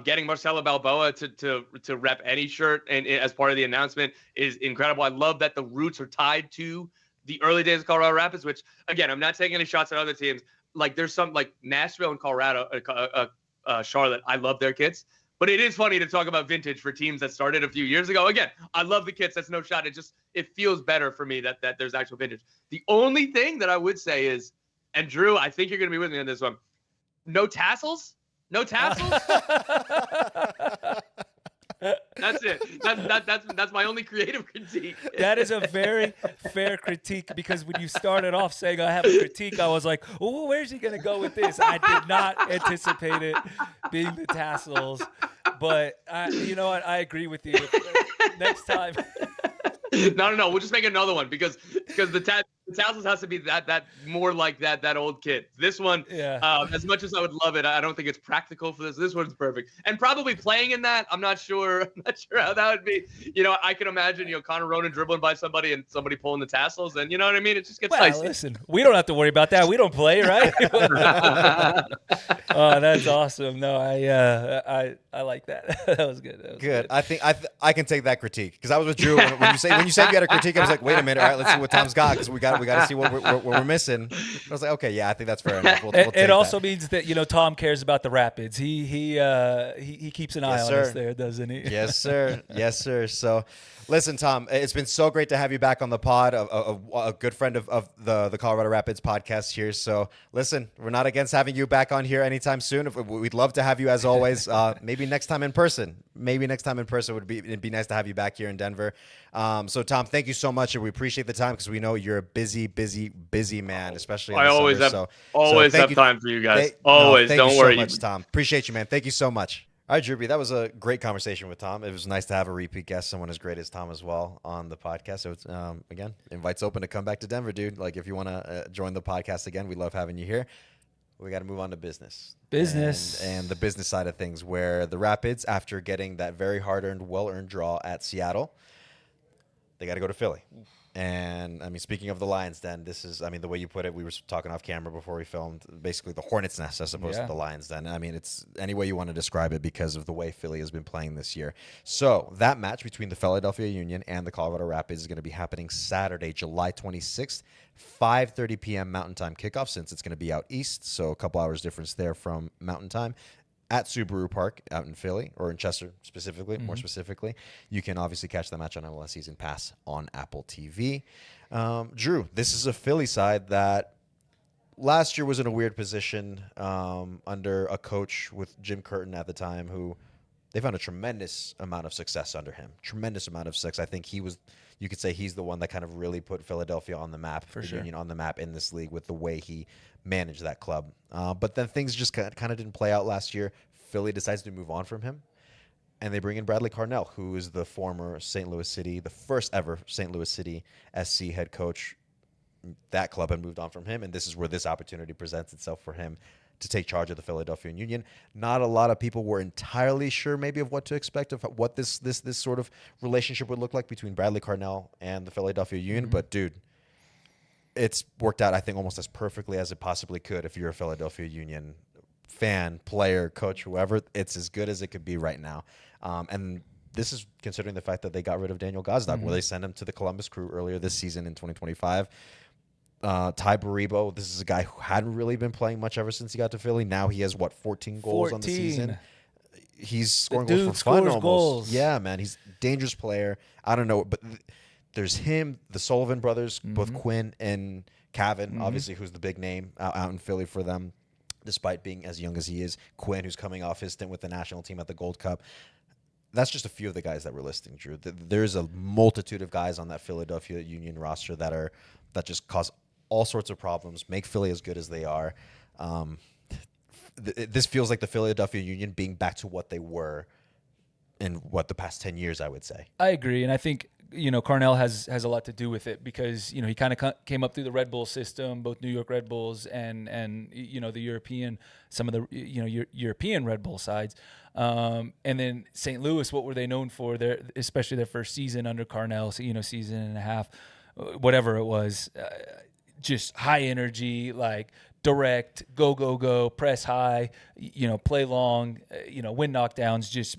Getting Marcelo Balboa to rep any shirt and as part of the announcement is incredible. I love that the roots are tied to the early days of Colorado Rapids, which, again, I'm not taking any shots at other teams. Like, there's some, like Nashville and Colorado, Charlotte, I love their kits. But it is funny to talk about vintage for teams that started a few years ago. Again, I love the kits. That's no shot. It feels better for me that there's actual vintage. The only thing that I would say is, and Drew, I think you're going to be with me on this one, no tassels? No tassels? That's it. That's my only creative critique. That is a very fair critique, because when you started off saying I have a critique, I was like, oh, where's he going to go with this? I did not anticipate it being the tassels. But you know what? I agree with you. Next time. No. We'll just make another one because the tassels has to be that more like that old kid. This one, as much as I would love it, I don't think it's practical for this. This one's perfect, and probably playing in that, I'm not sure how that would be. I can imagine Connor Ronan dribbling by somebody and somebody pulling the tassels, and you know what I mean. It just gets nice. Listen, we don't have to worry about that. We don't play, right? Oh, that's awesome. No, I like that. That was good. That was good. I think I can take that critique, because I was with Drew when you said you had a critique. I was like, wait a minute, all right, let's see what Tom's got, because we got We got to see what we're missing. I was like, okay, yeah, I think that's fair enough. We'll It take also that. means that Tom cares about the Rapids. He keeps an eye Yes, on us sir. there, doesn't he? Yes, sir. Yes, sir. So, listen, Tom, it's been so great to have you back on the pod, a good friend of the Colorado Rapids podcast here. So, listen, we're not against having you back on here anytime soon. We'd love to have you as always. Maybe next time in person. It'd be nice to have you back here in Denver. So, Tom, thank you so much, and we appreciate the time because we know you're a busy man, especially in I the always summer. always thank have you. time for you guys. No, Always. thank Don't you worry. so much, Tom. Appreciate you, man. Thank you so much. All right, Drewby, that was a great conversation with Tom. It was nice to have a repeat guest, someone as great as Tom as well, on the podcast. So, it's, again, invites open to come back to Denver, dude. Like, if you want to join the podcast again, we love having you here. We got to move on to business. And the business side of things, where the Rapids, after getting that very hard-earned, well-earned draw at Seattle, they got to go to Philly. And, I mean, speaking of the Lions, Den, this is, I mean, the way you put it, we were talking off camera before we filmed, basically the Hornets' nest as opposed to the Lions' Den. I mean, it's any way you want to describe it because of the way Philly has been playing this year. So that match between the Philadelphia Union and the Colorado Rapids is going to be happening Saturday, July 26th, 5:30 p.m. Mountain Time kickoff, since it's going to be out east, so a couple hours difference there from Mountain Time. At Subaru Park out in Philly, or in Chester specifically, more specifically. You can obviously catch the match on MLS Season Pass on Apple TV. Drew, this is a Philly side that last year was in a weird position under a coach with Jim Curtin at the time, who they found a tremendous amount of success under him. Tremendous amount of success. I think you could say he's the one that kind of really put Philadelphia on the map, Union on the map in this league with the way he managed that club. But then things just kind of didn't play out last year. Philly decides to move on from him, and they bring in Bradley Carnell, who is the former St. Louis City, the first ever St. Louis City SC head coach. That club had moved on from him, and this is where this opportunity presents itself for him to take charge of the Philadelphia Union. Not a lot of people were entirely sure maybe of what to expect, of what this sort of relationship would look like between Bradley Carnell and the Philadelphia Union. But, dude, it's worked out, I think, almost as perfectly as it possibly could if you're a Philadelphia Union fan, player, coach, whoever. It's as good as it could be right now. And this is considering the fact that they got rid of Daniel Gazdag, where they sent him to the Columbus Crew earlier this season in 2025. Ty Baribo, this is a guy who hadn't really been playing much ever since he got to Philly. Now he has, 14 goals on the season? He's scoring goals for fun almost. Goals. Yeah, man. He's a dangerous player. I don't know, but there's him, the Sullivan brothers, both Quinn and Cavan, obviously, who's the big name out in Philly for them, despite being as young as he is. Quinn, who's coming off his stint with the national team at the Gold Cup. That's just a few of the guys that we're listing, Drew. There's a multitude of guys on that Philadelphia Union roster that just cause all sorts of problems, make Philly as good as they are. This feels like the Philadelphia Union being back to what they were in the past 10 years, I would say. I agree, and I think Carnell has a lot to do with it because he kind of came up through the Red Bull system, both New York Red Bulls and the European, some of the European Red Bull sides, and then St. Louis. What were they known for? Especially their first season under Carnell, season and a half, whatever it was, just high energy, like direct, go, press high, play long, win knockdowns, just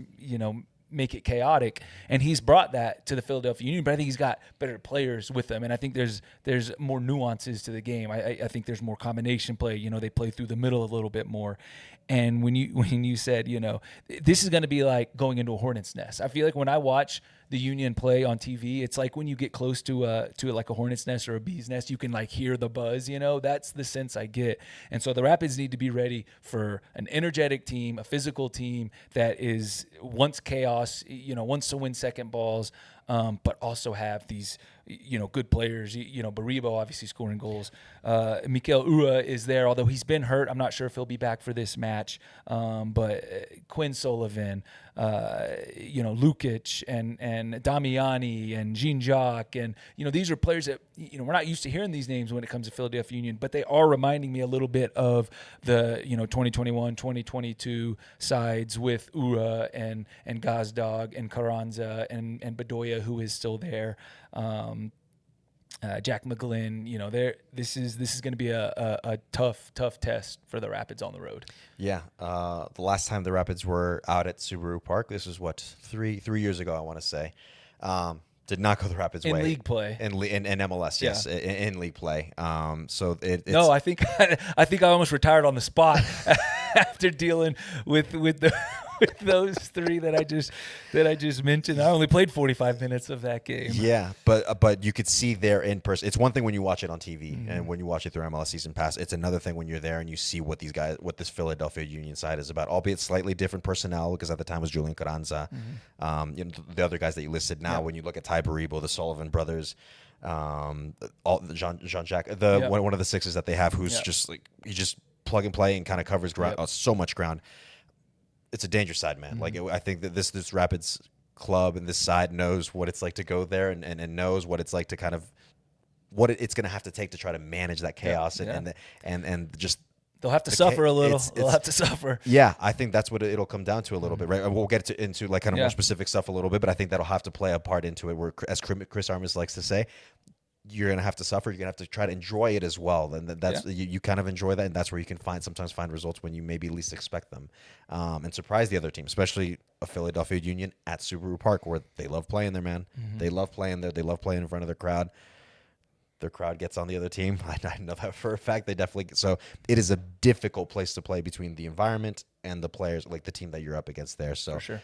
make it chaotic. And he's brought that to the Philadelphia Union, but I think he's got better players with them. And I think there's more nuances to the game. I think there's more combination play. They play through the middle a little bit more. And when you said, this is going to be like going into a hornet's nest. I feel like when I watch the Union play on TV, it's like when you get close to like a hornet's nest or a bee's nest, you can like hear the buzz. That's the sense I get. And so the Rapids need to be ready for an energetic team, a physical team that wants chaos, wants to win second balls, but also have these good players. Baribo obviously scoring goals. Mikel Ura is there, although he's been hurt. I'm not sure if he'll be back for this match. But Quinn Sullivan, Lukic and Damiani and Jean-Jacques, and these are players that we're not used to hearing these names when it comes to Philadelphia Union, but they are reminding me a little bit of the 2021, 2022 sides with Ura and Gazdag and Carranza and Bedoya, who is still there. Jack McGlynn, this is going to be a tough test for the Rapids on the road. Yeah, the last time the Rapids were out at Subaru Park, this was 3 years ago, I want to say. To Did not go the Rapids' in way. league play. In MLS, yes, in league play. So it's No, I think I almost retired on the spot after dealing with those three that I just mentioned. I only played 45 minutes of that game. Yeah, but you could see there in person. It's one thing when you watch it on TV and when you watch it through MLS Season Pass. It's another thing when you're there and you see what this Philadelphia Union side is about, albeit slightly different personnel, because at the time it was Julian Carranza. The other guys that you listed now, when you look at Ty Baribo, the Sullivan brothers, Jean-Jacques, one of the sixes that they have, who's just like, he just plug and play and kind of covers ground, so much ground. It's a dangerous side, man. Like I think that this Rapids club and this side knows what it's like to go there and knows what it's like to kind of it's going to have to take to try to manage that chaos and just. They'll have to suffer a little. They'll have to suffer. Yeah, I think that's what it'll come down to a little bit, right? And we'll get into like kind of more specific stuff a little bit, but I think that'll have to play a part into it. Where, as Chris Armas likes to say, you're gonna have to suffer. You're gonna have to try to enjoy it as well, and that's you kind of enjoy that, and that's where you can sometimes find results when you maybe least expect them, and surprise the other team, especially a Philadelphia Union at Subaru Park, where they love playing there, man. They love playing there. They love playing in front of their crowd. Their crowd gets on the other team. I know that for a fact. They definitely. So it is a difficult place to play between the environment and the players, like the team that you're up against there. So, for sure.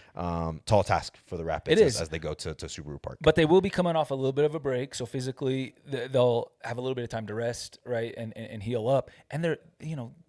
Tall task for the Rapids as they go to Subaru Park. But they will be coming off a little bit of a break, so physically they'll have a little bit of time to rest, right, and heal up. And the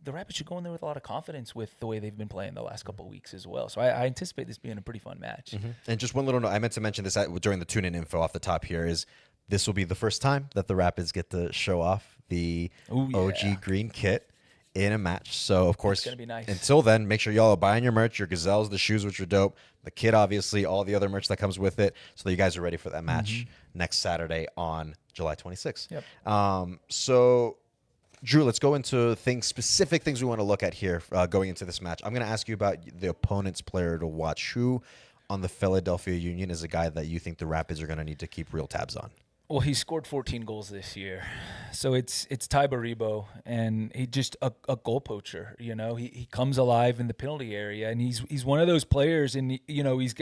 Rapids should go in there with a lot of confidence with the way they've been playing the last couple of weeks as well. So I anticipate this being a pretty fun match. And just one little note, I meant to mention this during the tune-in info off the top here is. This will be the first time that the Rapids get to show off the OG green kit in a match. So, of course, it's gonna be nice. Until then, make sure y'all are buying your merch, your gazelles, the shoes, which are dope, the kit, obviously, all the other merch that comes with it, so that you guys are ready for that match next Saturday on July 26th. Yep. So, Drew, let's go into specific things we want to look at here going into this match. I'm going to ask you about the opponent's player to watch. Who on the Philadelphia Union is a guy that you think the Rapids are going to need to keep real tabs on? Well, he scored 14 goals this year, so it's Ty Baribo, and he just a goal poacher. He comes alive in the penalty area, and he's one of those players, and he's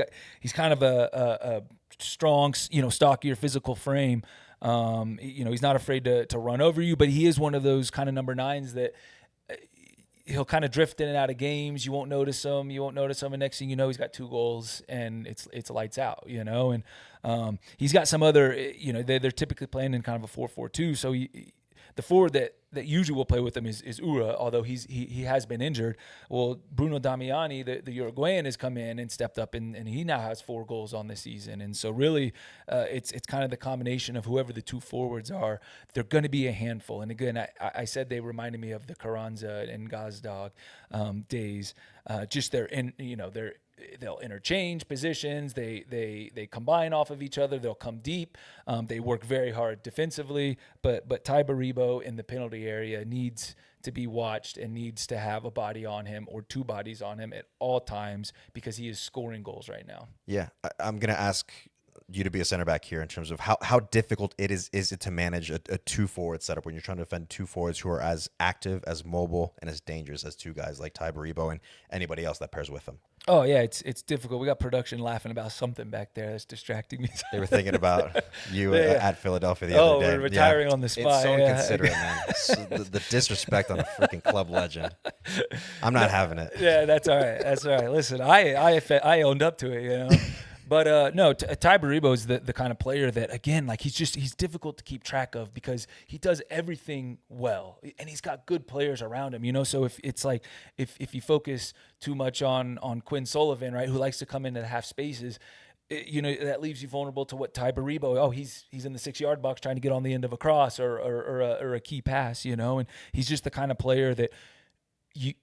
kind of a strong, stockier physical frame. He's not afraid to run over you, but he is one of those kind of number nines that. He'll kind of drift in and out of games. You won't notice him. And next thing you know, he's got 2 goals and it's lights out, And he's got some other, they're typically playing in kind of a 4-4-2. So the forward that usually will play with him is Ura, although he has been injured. Well, Bruno Damiani, the Uruguayan, has come in and stepped up, and he now has 4 goals on the season. And so really, it's kind of the combination of whoever the 2 forwards are. They're going to be a handful. And again, I said they reminded me of the Carranza and Gazdag days. Just they'll interchange positions. They combine off of each other. They'll come deep. They work very hard defensively. But Ty Baribo in the penalty area needs to be watched and needs to have a body on him or 2 bodies on him at all times because he is scoring goals right now. Yeah, I'm going to ask you to be a center back here in terms of how difficult is it to manage a 2-forward setup when you're trying to defend 2 forwards who are as active, as mobile, and as dangerous as 2 guys like Ty Baribo and anybody else that pairs with them. Oh, yeah, it's difficult. We got production laughing about something back there that's distracting me. They were thinking about you at Philadelphia the other day. We're retiring on the spot. It's so inconsiderate, man. The disrespect on a freaking club legend. I'm not having it. Yeah, that's all right. Listen, I owned up to it, But no, Ty Baribo is the kind of player that, again, like he's difficult to keep track of because he does everything well, and he's got good players around him, So if it's like if you focus too much on Quinn Sullivan, right, who likes to come into the half spaces, that leaves you vulnerable to what Ty Baribo. Oh, he's in the 6-yard box trying to get on the end of a cross or a key pass, and he's just the kind of player that you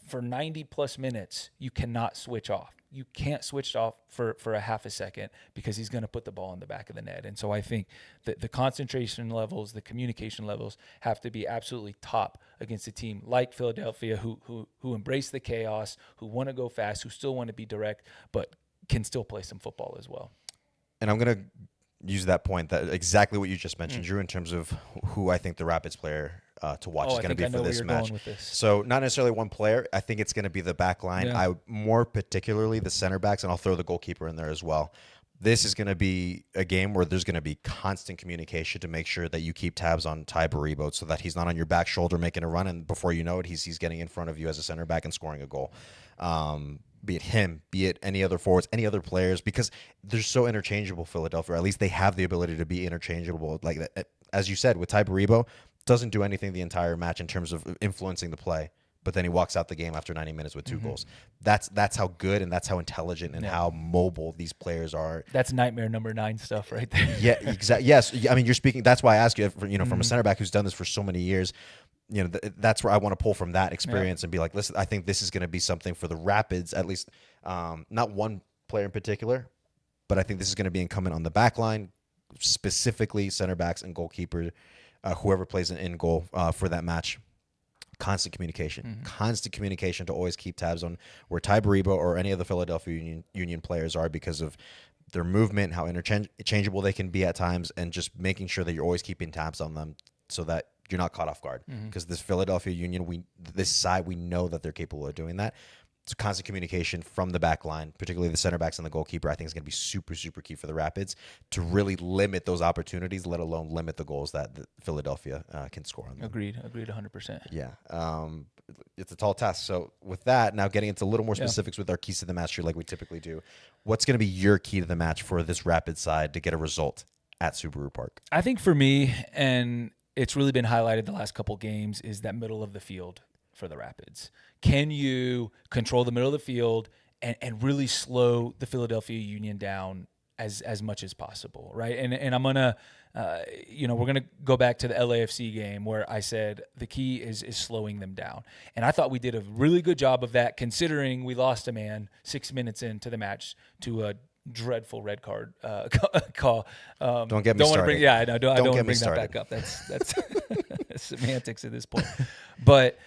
for 90 plus minutes you cannot switch off. You can't switch off for a half a second because he's going to put the ball in the back of the net. And so I think that the concentration levels, the communication levels have to be absolutely top against a team like Philadelphia who embrace the chaos, who want to go fast, who still want to be direct, but can still play some football as well. And I'm going to use that point, that exactly what you just mentioned, Drew, in terms of who I think the Rapids player to watch is going to be for this match. So not necessarily one player. I think it's going to be the back line. Yeah. More particularly the center backs, and I'll throw the goalkeeper in there as well. this is going to be a game where there's going to be constant communication to make sure that you keep tabs on Ty Baribo so that he's not on your back shoulder making a run, and before you know it, he's getting in front of you as a center back and scoring a goal. Be it him, be it any other forwards, any other players, because they're so interchangeable, Philadelphia, or at least they have the ability to be interchangeable. Like, as you said, with Ty Baribo, doesn't do anything the entire match in terms of influencing the play, but then he walks out the game after 90 minutes with 2 goals. That's how good and that's how intelligent and how mobile these players are. That's nightmare number 9 stuff right there. Yeah, exactly. Yes, I mean, you're speaking. That's why I ask you. From a center back who's done this for so many years, that's where I want to pull from that experience and be like, listen, I think this is going to be something for the Rapids, at least not one player in particular, but I think this is going to be incumbent on the back line, specifically center backs and goalkeeper, whoever plays in goal for that match. Constant communication to always keep tabs on where Ty Baribo or any of the Philadelphia Union players are because of their movement, how interchangeable they can be at times, and just making sure that you're always keeping tabs on them so that you're not caught off guard. Because this Philadelphia Union, this side, we know that they're capable of doing that. So constant communication from the back line, particularly the center backs and the goalkeeper, I think is going to be super, super key for the Rapids to really limit those opportunities, let alone limit the goals that Philadelphia can score on them. Agreed 100%. Yeah. It's a tall task. So with that, now getting into a little more specifics with our keys to the match here like we typically do, what's going to be your key to the match for this Rapid side to get a result at Subaru Park? I think for me, and it's really been highlighted the last couple games, is that middle of the field for the Rapids. Can you control the middle of the field and really slow the Philadelphia Union down as much as possible, right? And I'm gonna, we're gonna go back to the LAFC game where I said the key is slowing them down, and I thought we did a really good job of that, considering we lost a man 6 minutes into the match to a dreadful red card call. Don't get me started. I don't want to bring that back up. That's semantics at this point. But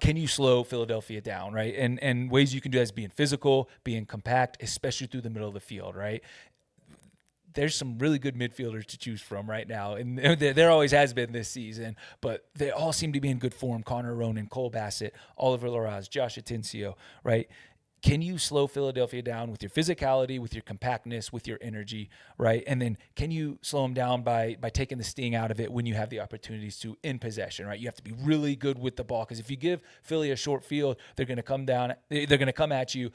can you slow Philadelphia down, right? And ways you can do that is being physical, being compact, especially through the middle of the field, right? There's some really good midfielders to choose from right now, and there always has been this season, but they all seem to be in good form. Connor Ronan, Cole Bassett, Oliver Larraz, Josh Atencio, right? Can you slow Philadelphia down with your physicality, with your compactness, with your energy, right? And then can you slow them down by taking the sting out of it when you have the opportunities to in possession, right? You have to be really good with the ball, because if you give Philly a short field, they're going to come down. They're going to come at you,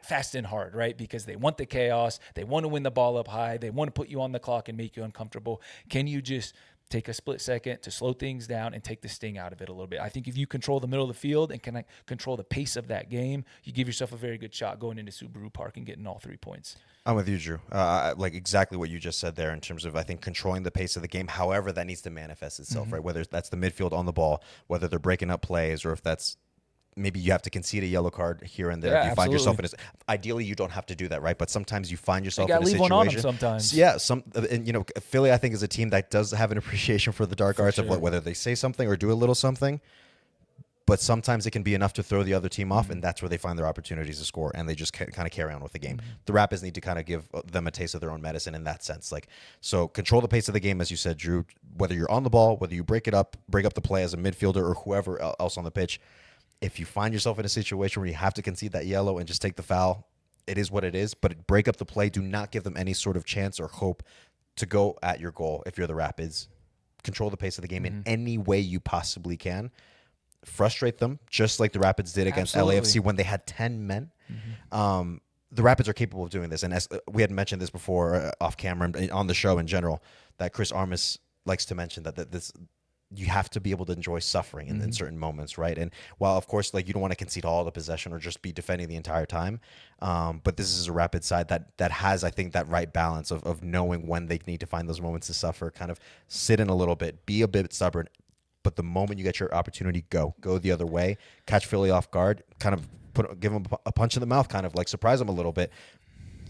fast and hard, right? Because they want the chaos. They want to win the ball up high. They want to put you on the clock and make you uncomfortable. Can you just take a split second to slow things down and take the sting out of it a little bit? I think if you control the middle of the field and can control the pace of that game, you give yourself a very good shot going into Subaru Park and getting all 3 points. I'm with you, Drew. Like exactly what you just said there in terms of, I think, controlling the pace of the game. However, that needs to manifest itself, right? Whether that's the midfield on the ball, whether they're breaking up plays, or if that's maybe you have to concede a yellow card here and there. Yeah, you find yourself in ideally you don't have to do that, right? But sometimes you find yourself in a situation. You got to leave one on them sometimes. Yeah, and Philly, I think, is a team that does have an appreciation for the dark arts of whether they say something or do a little something. But sometimes it can be enough to throw the other team off, and that's where they find their opportunities to score, and they just kind of carry on with the game. The Rapids need to kind of give them a taste of their own medicine in that sense. So control the pace of the game, as you said, Drew. Whether you're on the ball, whether you break up the play as a midfielder or whoever else on the pitch. If you find yourself in a situation where you have to concede that yellow and just take the foul, it is what it is. But break up the play. Do not give them any sort of chance or hope to go at your goal if you're the Rapids. Control the pace of the game in any way you possibly can. Frustrate them, just like the Rapids did against LAFC when they had 10 men. The Rapids are capable of doing this. And as we had mentioned this before off camera and on the show in general, that Chris Armas likes to mention that this – you have to be able to enjoy suffering in certain moments, right? And while, of course, you don't want to concede all the possession or just be defending the entire time, but this is a Rapid side that has, I think, that right balance of knowing when they need to find those moments to suffer, kind of sit in a little bit, be a bit stubborn, but the moment you get your opportunity, go the other way, catch Philly off guard, kind of give them a punch in the mouth, kind of surprise them a little bit.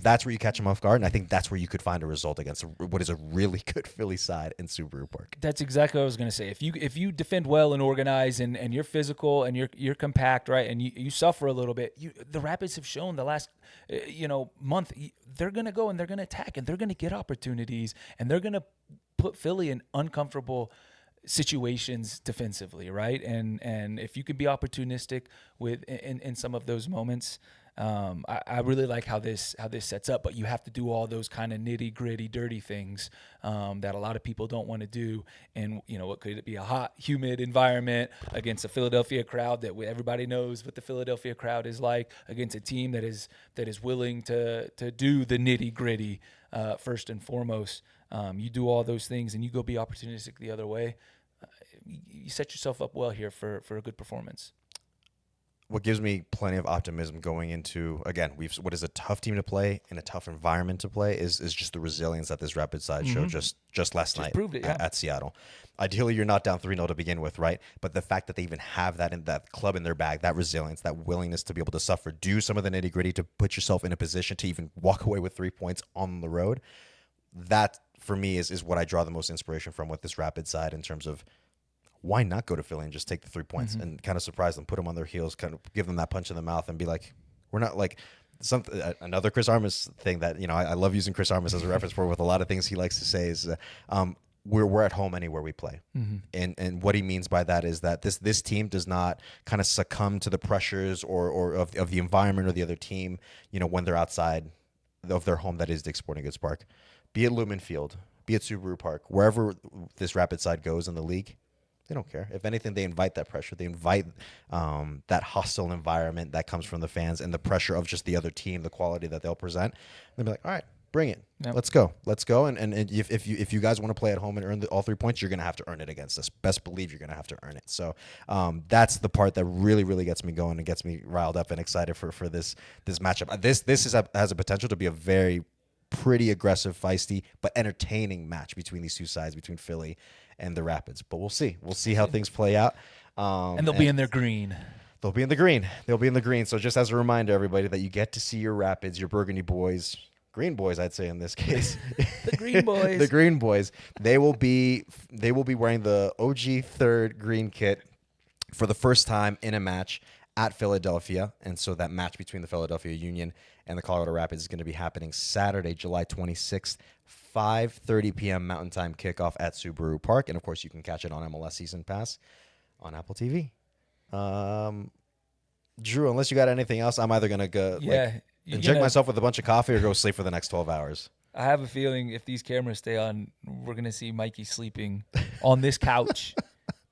That's where you catch them off guard, and I think that's where you could find a result against what is a really good Philly side in Subaru Park. That's exactly what I was going to say. If you defend well and organize and you're physical and you're compact, right, and you suffer a little bit, the Rapids have shown the last month they're going to go and they're going to attack and they're going to get opportunities and they're going to put Philly in uncomfortable situations defensively, right? And if you can be opportunistic in some of those moments, I really like how this sets up, but you have to do all those kind of nitty gritty, dirty things that a lot of people don't want to do. And what could it be? A hot, humid environment against a Philadelphia crowd that everybody knows what the Philadelphia crowd is like, against a team that is willing to do the nitty gritty first and foremost. You do all those things and you go be opportunistic the other way. You set yourself up well here for a good performance. What gives me plenty of optimism going into, again, what is a tough team to play in a tough environment to play is just the resilience that this Rapid side showed just last night proved it, yeah. at Seattle. Ideally, you're not down 3-0 to begin with, right? But the fact that they even have that club in their bag, that resilience, that willingness to be able to suffer, do some of the nitty gritty to put yourself in a position to even walk away with 3 points on the road, that for me is what I draw the most inspiration from with this Rapid side in terms of, why not go to Philly and just take the 3 points and kind of surprise them, put them on their heels, kind of give them that punch in the mouth and be like, we're not like another Chris Armas thing that, I love using Chris Armas as a reference for with a lot of things he likes to say is we're at home anywhere we play. And what he means by that is that this team does not kind of succumb to the pressures or of the environment or the other team, when they're outside of their home, that is Dick's Sporting Goods Park. Be it Lumen Field, be it Subaru Park, wherever this Rapid side goes in the league, they don't care. If anything, they invite that pressure. They invite that hostile environment that comes from the fans and the pressure of just the other team, the quality that they'll present. They'll be like, all right, bring it. Yep. Let's go. And if you guys want to play at home and earn all 3 points, you're going to have to earn it against us. Best believe you're going to have to earn it. So that's the part that really, really gets me going and gets me riled up and excited for this matchup. This has a potential to be a very pretty aggressive, feisty, but entertaining match between these two sides, between Philly and the Rapids. But we'll see. We'll see how things play out. And they'll be in their green. They'll be in the green. They'll be in the green. So just as a reminder, everybody, that you get to see your Rapids, your Burgundy boys, Green Boys, I'd say in this case. The Green Boys. The Green Boys. They will be wearing the OG third green kit for the first time in a match at Philadelphia. And so that match between the Philadelphia Union and the Colorado Rapids is going to be happening Saturday, July 26th, 5:30 p.m. Mountain Time kickoff at Subaru Park. And, of course, you can catch it on MLS Season Pass on Apple TV. Drew, unless you got anything else, I'm either going to go inject myself with a bunch of coffee or go sleep for the next 12 hours. I have a feeling if these cameras stay on, we're going to see Mikey sleeping on this couch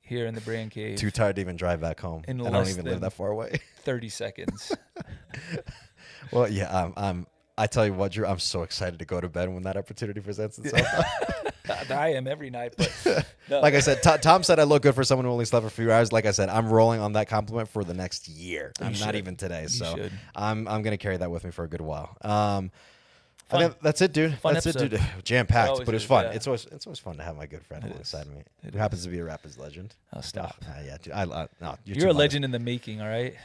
here in the Brand Cave. Too tired to even drive back home. I don't even live that far away. 30 seconds. Well, yeah, I tell you what, Drew, I'm so excited to go to bed when that opportunity presents itself. I am every night, but no. Like I said, Tom said I look good for someone who only slept for a few hours. Like I said, I'm rolling on that compliment for the next year. Not even today. So I'm going to carry that with me for a good while. I think that's it, dude. Fun that's episode. it, dude. Jam packed, but it was fun. Yeah. It's always fun to have my good friend alongside me. Who happens to be a Rapids legend. Oh, stop. Yeah, dude. No, you're a legend in the making. All right.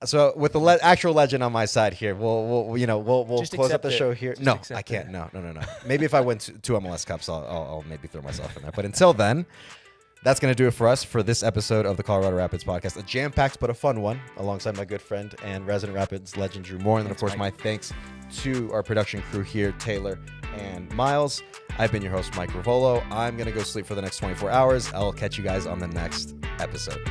So with the actual legend on my side here, we'll close up the show here. No, I can't. No. Maybe if I win two MLS Cups, I'll maybe throw myself in there. But until then, that's going to do it for us for this episode of the Colorado Rapids podcast. A jam-packed but a fun one, alongside my good friend and resident Rapids legend Drew Moore. And then, of course, my thanks to our production crew here, Taylor and Miles. I've been your host, Mike Rivolo. I'm going to go sleep for the next 24 hours. I'll catch you guys on the next episode.